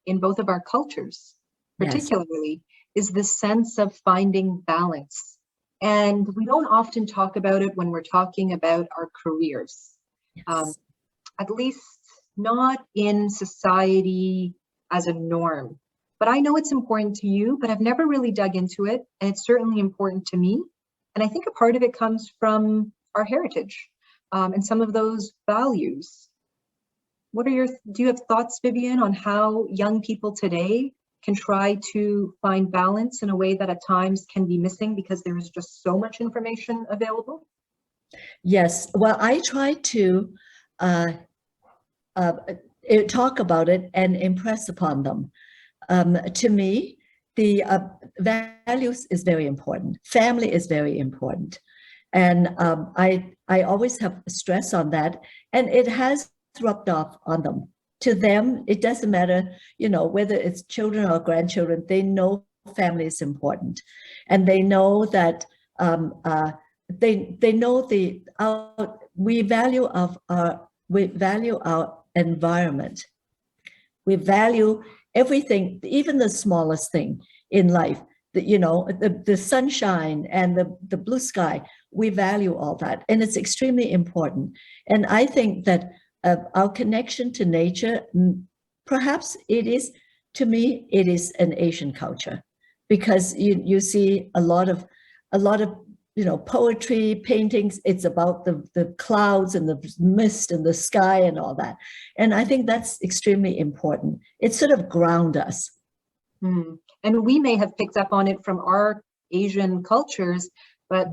in both of our cultures, particularly, is the sense of finding balance. And we don't often talk about it when we're talking about our careers, at least not in society as a norm. But I know it's important to you, but I've never really dug into it. And it's certainly important to me. And I think a part of it comes from our heritage and some of those values. Do you have thoughts, Vivienne, on how young people today can try to find balance in a way that at times can be missing because there is just so much information available? Yes, well, I try to talk about it and impress upon them. To me, the values is very important. Family is very important. And I always have stress on that, and it has rubbed off on them. To them, it doesn't matter, whether it's children or grandchildren, they know family is important. And they know that they know we value our environment. We value everything, even the smallest thing in life, the sunshine and the blue sky. We value all that, and it's extremely important. And I think that our connection to nature, perhaps it is, to me, it is an Asian culture, because you see a lot of poetry, paintings. It's about the clouds and the mist and the sky and all that. And I think that's extremely important. It sort of grounds us. And we may have picked up on it from our Asian cultures, but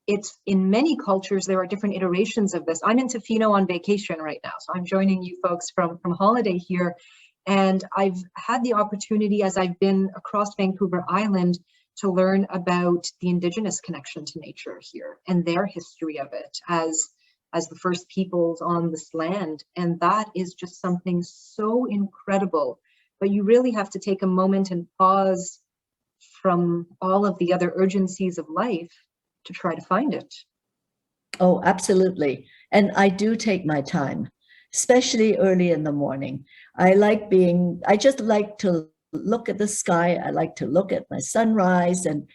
it's in many cultures, there are different iterations of this. I'm in Tofino on vacation right now, so I'm joining you folks from holiday here. And I've had the opportunity, as I've been across Vancouver Island, to learn about the Indigenous connection to nature here and their history of it as the first peoples on this land. And that is just something so incredible. But you really have to take a moment and pause from all of the other urgencies of life to try to find it. Oh, absolutely. And I do take my time, especially early in the morning. I just like to look at the sky. I like to look at my sunrise and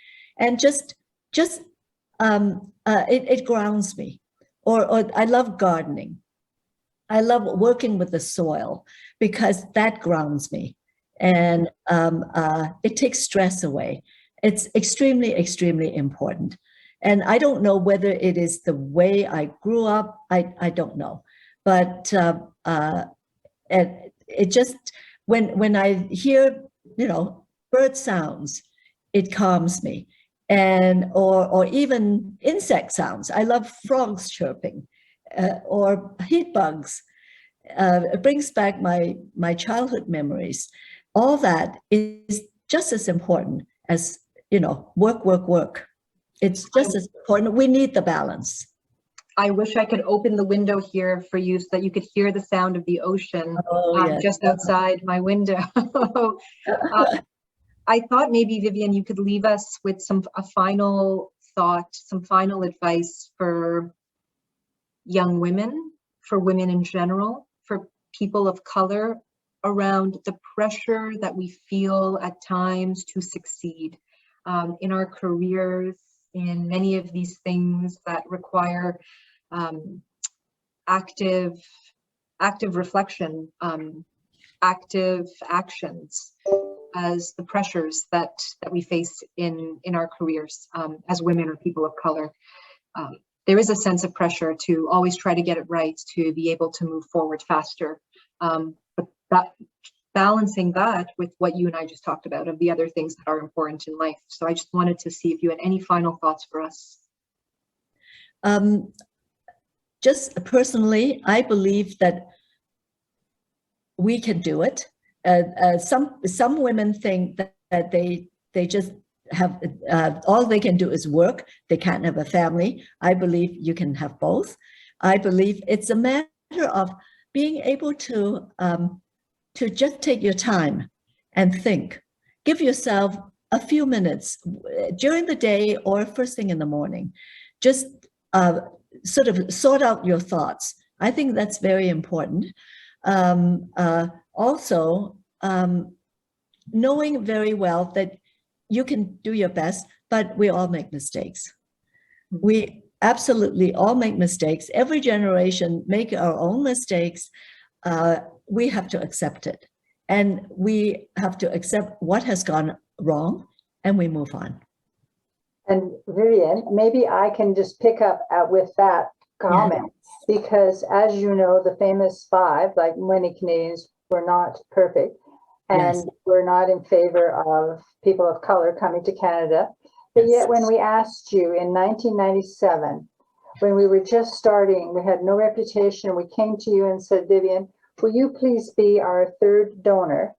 it grounds me. Or I love gardening. I love working with the soil because that grounds me. And it takes stress away. It's extremely, extremely important. And I don't know whether it is the way I grew up. I don't know. But it just, when I hear, bird sounds, it calms me. And or even insect sounds. I love frogs chirping or heat bugs. It brings back my childhood memories. All that is just as important as, work. It's just as important. We need the balance. I wish I could open the window here for you so that you could hear the sound of the ocean Oh, yes. just outside my window. I thought maybe, Vivienne, you could leave us with a final thought, some final advice for young women, for women in general, for people of color, around the pressure that we feel at times to succeed in our careers, in many of these things that require active reflection, active actions, as the pressures that we face in our careers as women or people of color. There is a sense of pressure to always try to get it right, to be able to move forward faster. But balancing that with what you and I just talked about, of the other things that are important in life. So I just wanted to see if you had any final thoughts for us. Just personally, I believe that we can do it. Some women think that they just have all they can do is work. They can't have a family. I believe you can have both. I believe it's a matter of being able to just take your time and think. Give yourself a few minutes during the day or first thing in the morning. Just sort of sort out your thoughts. I think that's very important. Also, knowing very well that you can do your best, but we all make mistakes. We absolutely all make mistakes. Every generation make our own mistakes. We have to accept it. And we have to accept what has gone wrong, and we move on. And Vivienne, maybe I can just pick up with that comment, because as you know, the famous five, like many Canadians, were not perfect, and we're not in favor of people of color coming to Canada. But yet when we asked you in 1997, when we were just starting, we had no reputation, we came to you and said, Vivienne, will you please be our third donor?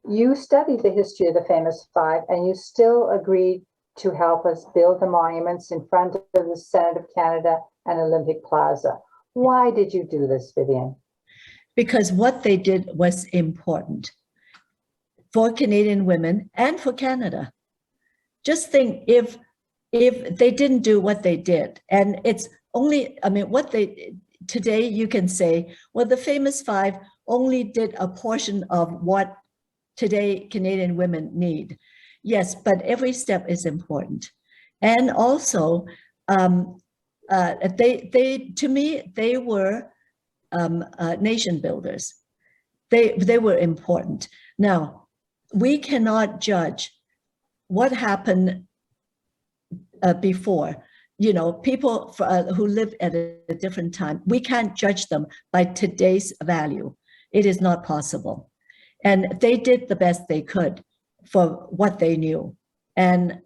You studied the history of the famous five, and you still agreed to help us build the monuments in front of the Senate of Canada and Olympic Plaza. Why did you do this, Vivienne? Because what they did was important for Canadian women and for Canada. Just think if they didn't do what they did, and it's only, I mean, what they, today you can say, well, the famous five only did a portion of what today Canadian women need. Yes, but every step is important. And also, to me, they were nation builders. They were important. Now, we cannot judge what happened before. You know, people who live at a different time, we can't judge them by today's value. It is not possible. And they did the best they could for what they knew. And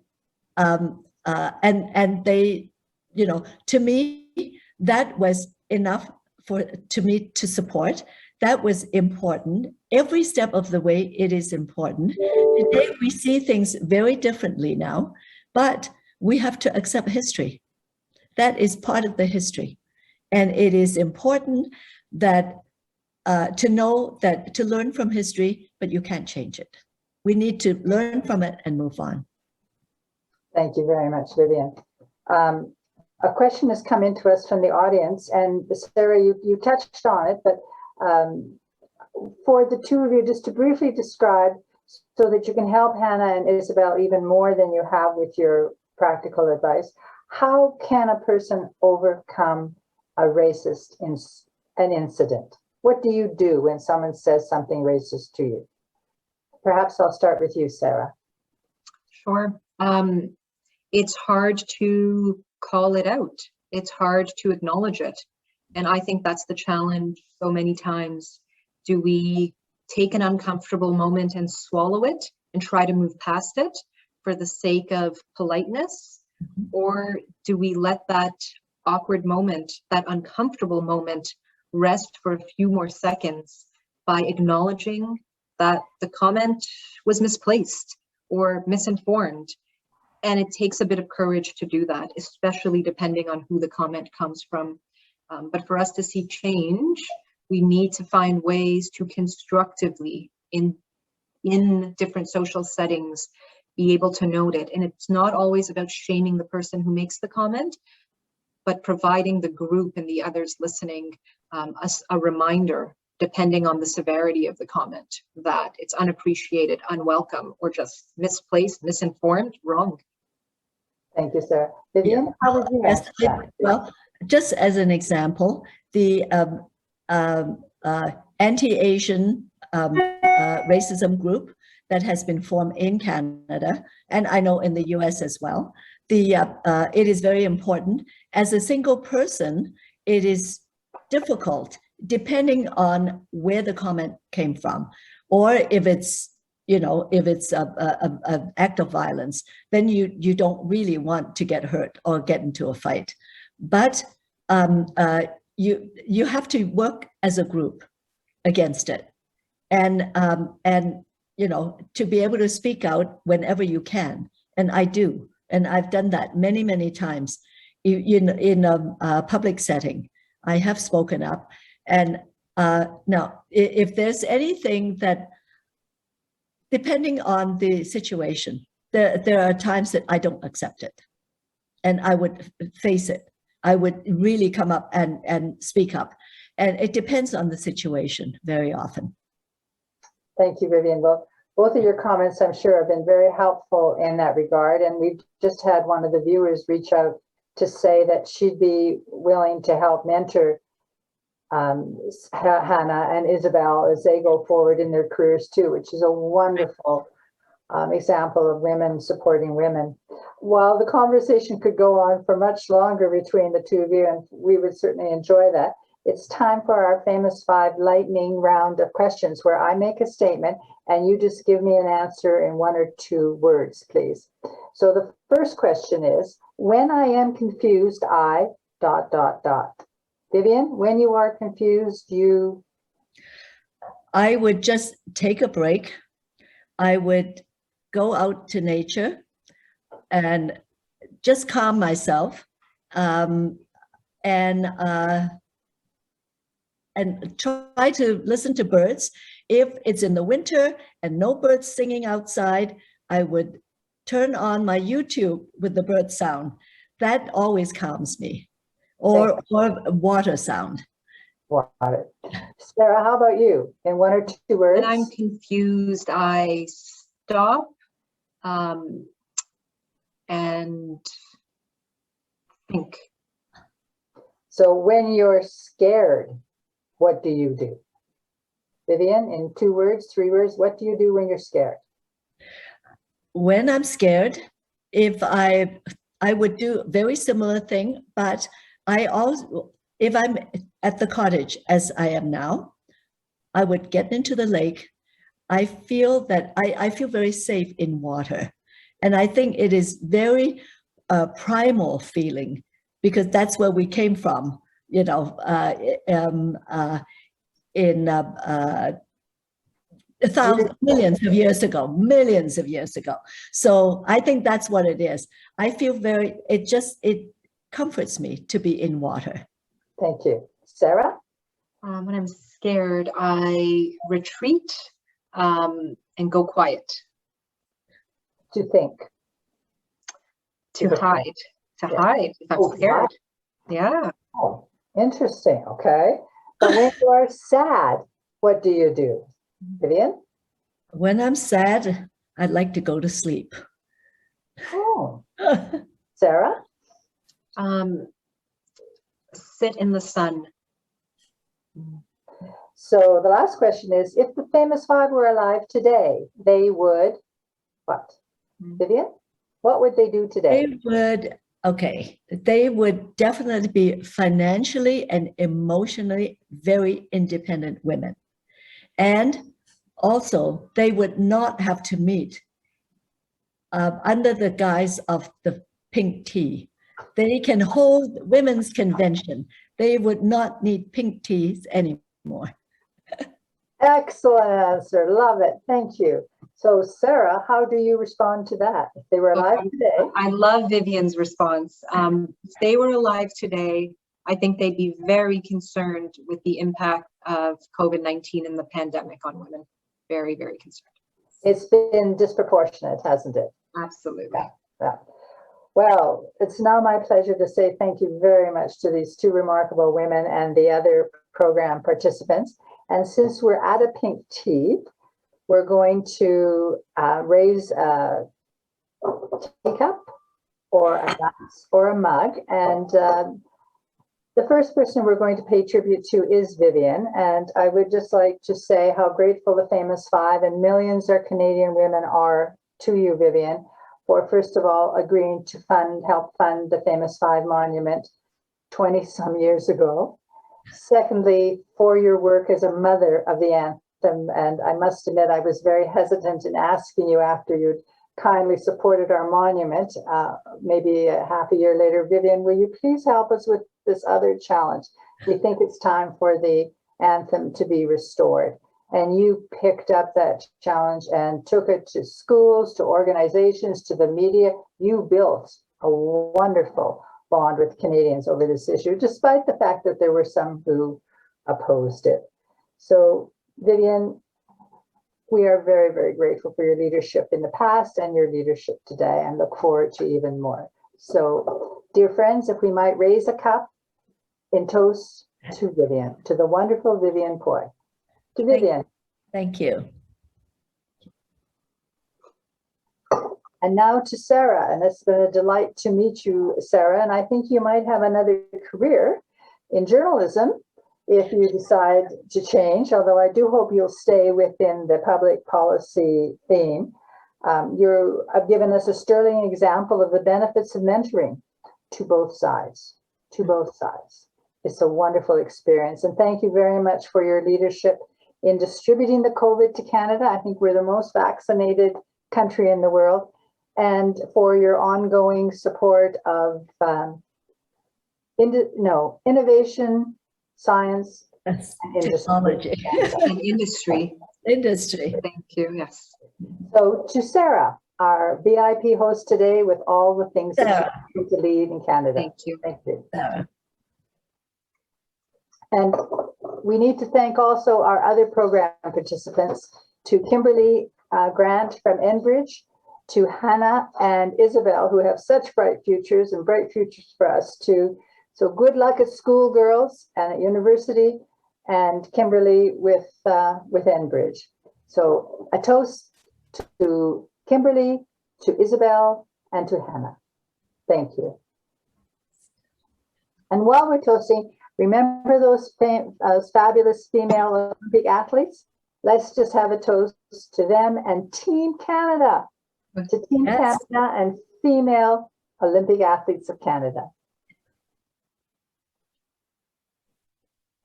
they, you know, to me, that was enough to me to support. That was important. Every step of the way, it is important. Today, we see things very differently now, but we have to accept history. That is part of the history. And it is important that to know that, to learn from history, but you can't change it. We need to learn from it and move on. Thank you very much, Vivienne. A question has come into us from the audience, and Sarah, you touched on it, but for the two of you, just to briefly describe so that you can help Hannah and Isabel even more than you have with your practical advice, how can a person overcome a racist an incident? What do you do when someone says something racist to you? Perhaps I'll start with you, Sarah. Sure. It's hard to call it out. It's hard to acknowledge it. And I think that's the challenge so many times. Do we take an uncomfortable moment and swallow it and try to move past it for the sake of politeness? Or do we let that awkward moment, that uncomfortable moment, rest for a few more seconds by acknowledging that the comment was misplaced or misinformed, And it takes a bit of courage to do that, especially depending on who the comment comes from. But for us to see change, we need to find ways to constructively, in different social settings, be able to note it. And it's not always about shaming the person who makes the comment, but providing the group and the others listening a reminder, depending on the severity of the comment, that it's unappreciated, unwelcome, or just misplaced, misinformed, wrong. Thank you, Sarah. Vivienne, how would you Yes, answer that? well, just as an example, the anti-Asian racism group that has been formed in Canada, and I know in the US as well, it is very important. As a single person, it is difficult, depending on where the comment came from, or if it's, you know, if it's an act of violence, then you don't really want to get hurt or get into a fight. But you have to work as a group against it, and you know, to be able to speak out whenever you can. And I do, and I've done that many times in a public setting. I have spoken up, and now if there's anything that, depending on the situation, there are times that I don't accept it, and I would face it. I would really come up and speak up, and it depends on the situation very often. Thank you, Vivienne. Well, both of your comments, I'm sure, have been very helpful in that regard. And we've just had one of the viewers reach out to say that she'd be willing to help mentor Hannah and Isabel as they go forward in their careers too, which is a wonderful example of women supporting women. While the conversation could go on for much longer between the two of you, and we would certainly enjoy that, it's time for our famous 5 lightning round of questions where I make a statement and you just give me an answer in 1 or 2 words, please. So the first question is, when I am confused, I ... Vivienne, when you are confused, you... I would just take a break. I would go out to nature and just calm myself, and try to listen to birds. If it's in the winter and no birds singing outside, I would turn on my YouTube with the bird sound. That always calms me. Or water sound. Water. Sarah, how about you? In 1 or 2 words? When I'm confused, I stop and think. So when you're scared, what do you do? Vivienne, in 2 words, 3 words, what do you do when you're scared? When I'm scared, if I would do a very similar thing, but I also, if I'm at the cottage as I am now, I would get into the lake. I feel that I feel very safe in water. And I think it is very primal feeling, because that's where we came from, you know, millions of years ago. So I think that's what it is. I feel very, it comforts me to be in water. Thank you. Sarah? When I'm scared, I retreat and go quiet. To think. To hide. To hide if I'm scared. Yeah. Oh, interesting. Okay. But when you are sad, what do you do? Vivienne? When I'm sad, I'd like to go to sleep. Oh. Sarah? Sit in the sun. So the last question is, if the famous 5 were alive today, they would what? Vivienne? What would they do today? They would definitely be financially and emotionally very independent women. And also, they would not have to meet under the guise of the pink tea. They can hold women's convention. They would not need pink teas anymore. Excellent answer. Love it. Thank you. So Sarah, how do you respond to that? If they were alive today? I love Vivienne's response. If they were alive today, I think they'd be very concerned with the impact of COVID-19 and the pandemic on women. Very, very concerned. It's been disproportionate, hasn't it? Absolutely. Yeah. Well, it's now my pleasure to say thank you very much to these two remarkable women and the other program participants. And since we're at a pink tea, we're going to raise a teacup or a glass or a mug. And the first person we're going to pay tribute to is Vivienne. And I would just like to say how grateful the Famous Five and millions of Canadian women are to you, Vivienne, for first of all agreeing to help fund the Famous Five monument 20 some years ago. Secondly, for your work as a mother of the anthem. And I must admit, I was very hesitant in asking you after you'd kindly supported our monument, maybe half a year later, Vivienne, will you please help us with this other challenge? We think it's time for the anthem to be restored. And you picked up that challenge and took it to schools, to organizations, to the media. You built a wonderful bond with Canadians over this issue, despite the fact that there were some who opposed it. So, Vivienne, we are very, very grateful for your leadership in the past and your leadership today, and look forward to even more. So, dear friends, if we might raise a cup in toast to Vivienne, to the wonderful Vivienne Poy. To Vivienne. Thank you. And now to Sarah, and it's been a delight to meet you, Sarah, and I think you might have another career in journalism if you decide to change, although I do hope you'll stay within the public policy theme. You have given us a sterling example of the benefits of mentoring to both sides, It's a wonderful experience, and thank you very much for your leadership in distributing the COVID to Canada. I think we're the most vaccinated country in the world, and for your ongoing support of innovation, science, That's and technology. And industry. Industry. Thank you. Yes. So to Sarah, our VIP host today, with all the things that you do to lead in Canada. Thank you. Thank you. Sarah. And we need to thank also our other program participants, to Kimberly Grant from Enbridge, to Hannah and Isabel, who have such bright futures and bright futures for us too. So good luck at school, girls, and at university, and Kimberly with Enbridge. So a toast to Kimberly, to Isabel, and to Hannah. Thank you. And while we're toasting, remember those fabulous female Olympic athletes? Let's just have a toast to them and Team Canada, to Team Yes. Canada and female Olympic athletes of Canada.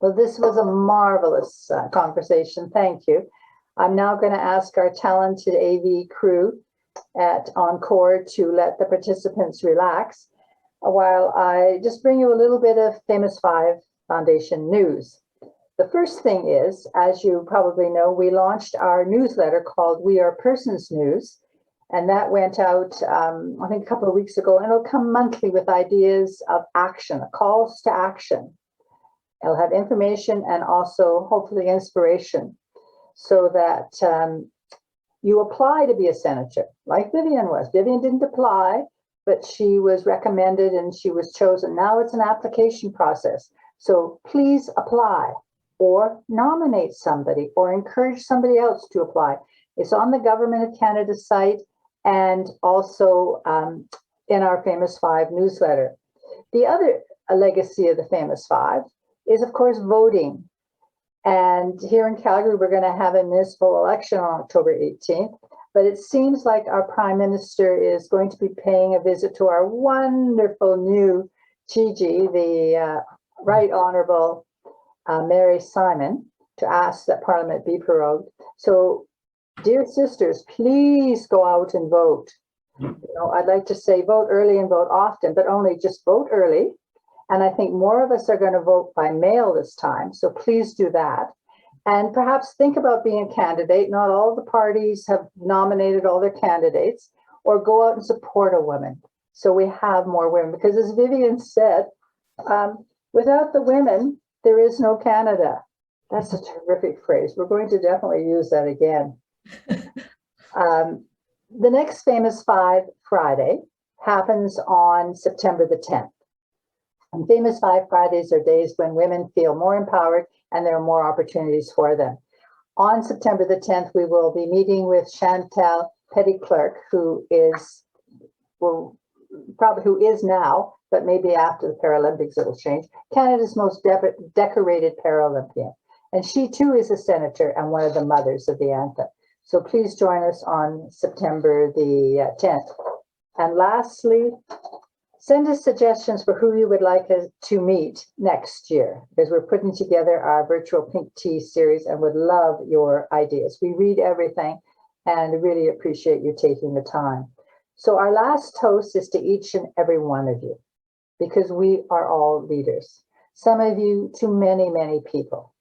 Well, this was a marvelous conversation. Thank you. I'm now going to ask our talented AV crew at Encore to let the participants relax while I just bring you a little bit of Famous Five Foundation news. The first thing is, as you probably know, we launched our newsletter called We Are Persons News, and that went out, I think, a couple of weeks ago, and it'll come monthly with ideas of action, calls to action. It'll have information and also hopefully inspiration, so that you apply to be a senator, like Vivienne was. Vivienne didn't apply, but she was recommended and she was chosen. Now it's an application process. So please apply, or nominate somebody, or encourage somebody else to apply. It's on the Government of Canada site and also in our Famous Five newsletter. The other legacy of the Famous Five is, of course, voting. And here in Calgary, we're going to have a municipal election on October 18th. But it seems like our Prime Minister is going to be paying a visit to our wonderful new Gigi, the Right Honourable Mary Simon, to ask that Parliament be prorogued. So, dear sisters, please go out and vote. You know, I'd like to say vote early and vote often, but only just vote early. And I think more of us are going to vote by mail this time, so please do that. And perhaps think about being a candidate. Not all the parties have nominated all their candidates, or go out and support a woman. So we have more women, because as Vivienne said, without the women, there is no Canada. That's a terrific phrase. We're going to definitely use that again. The next Famous Five Friday happens on September the 10th. And Famous Five Fridays are days when women feel more empowered and there are more opportunities for them. On September the 10th, we will be meeting with Chantal Petty-Clerc, who is now, but maybe after the Paralympics it'll change, Canada's most decorated Paralympian. And she too is a senator and one of the mothers of the anthem. So please join us on September the 10th. And lastly, send us suggestions for who you would like us to meet next year, because we're putting together our virtual Pink Tea series and would love your ideas. We read everything and really appreciate you taking the time. So our last toast is to each and every one of you, because we are all leaders. Some of you to many, many people.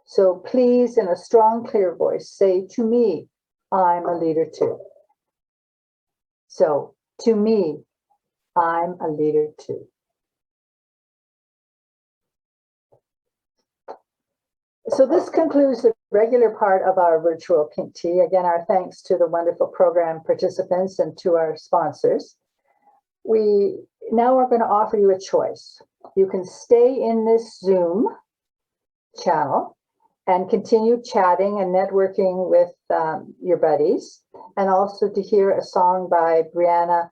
So please, in a strong, clear voice, say, to me, I'm a leader too. So to me, I'm a leader too. So this concludes the regular part of our virtual Pink Tea. Again, our thanks to the wonderful program participants and to our sponsors. We now are going to offer you a choice. You can stay in this Zoom channel and continue chatting and networking with your buddies, and also to hear a song by Brianna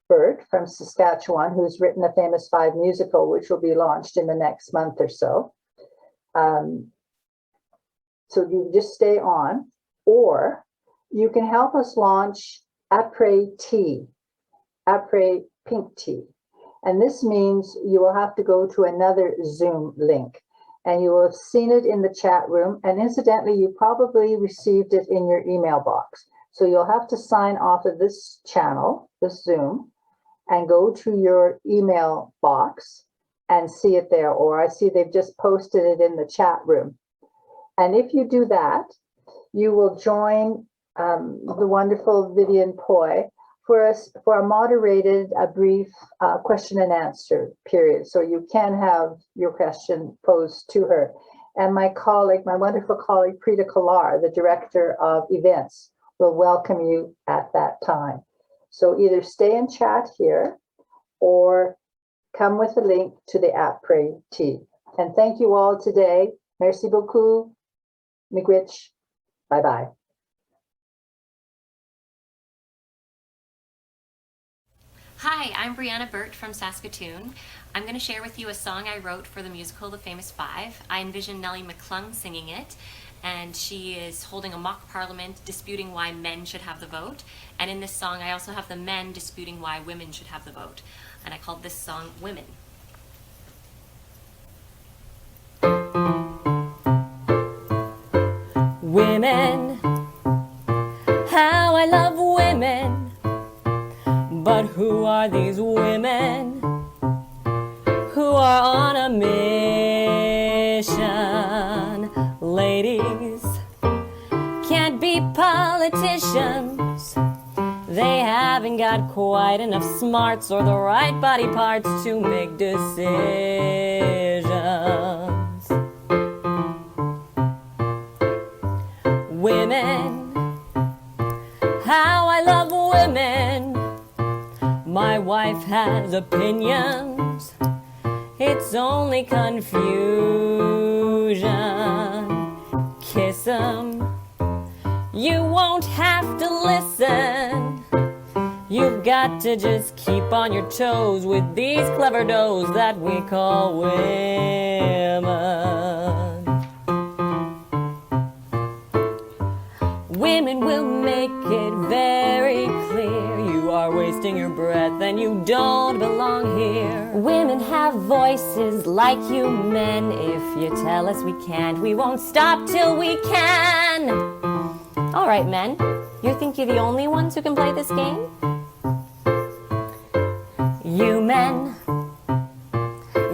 Burt from Saskatchewan, who's written a Famous Five musical, which will be launched in the next month or so. So you just stay on, or you can help us launch Après Tea, Après Pink Tea. And this means you will have to go to another Zoom link, and you will have seen it in the chat room. And incidentally, you probably received it in your email box. So you'll have to sign off of this channel, this Zoom, and go to your email box and see it there. Or I see they've just posted it in the chat room. And if you do that, you will join the wonderful Vivienne Poy for a moderated, a brief question and answer period. So you can have your question posed to her. And my colleague, my wonderful colleague, Preeta Kalar, the director of events, will welcome you at that time. So either stay and chat here or come with a link to the Après Tea. And thank you all today. Merci beaucoup. Miigwech. Bye-bye. Hi, I'm Brianna Burt from Saskatoon. I'm going to share with you a song I wrote for the musical The Famous Five. I envision Nellie McClung singing it, and she is holding a mock parliament disputing why men should have the vote. And in this song, I also have the men disputing why women should have the vote. And I called this song Women. Women, how I love women. But who are these women who are on a mission? Ladies can't be politicians. They haven't got quite enough smarts or the right body parts to make decisions. Women, how I love women. My wife has opinions, it's only confusion. Kiss 'em, you won't have to listen. You've got to just keep on your toes with these clever does that we call women. Women will make it very clear you are wasting your breath and you don't belong here. Women have voices like you men. If you tell us we can't, we won't stop till we can. All right, men, you think you're the only ones who can play this game? You men,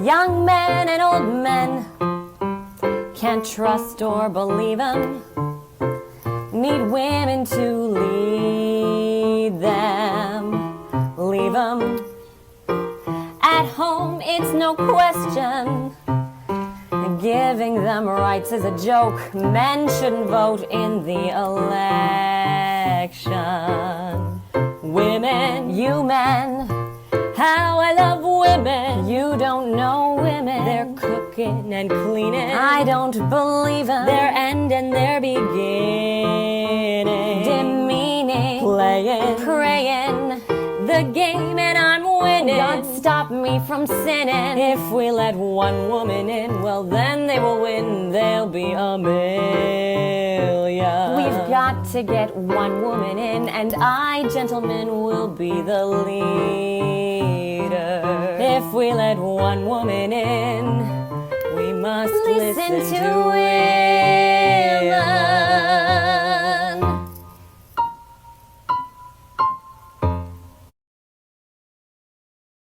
young men and old men, can't trust or believe them, need women to lead them, leave them. At home, it's no question. Giving them rights is a joke. Men shouldn't vote in the election. Women, you men, how I love women. You don't know women. They're cooking and cleaning. I don't believe them. Their end and their beginning. Demeaning, playing, praying the game, and I'm winning. God stop me from sinning. If we let one woman in, well then they will win. There'll be a million. We've got to get one woman in, and I, gentlemen, will be the leader. If we let one woman in, we must listen to women.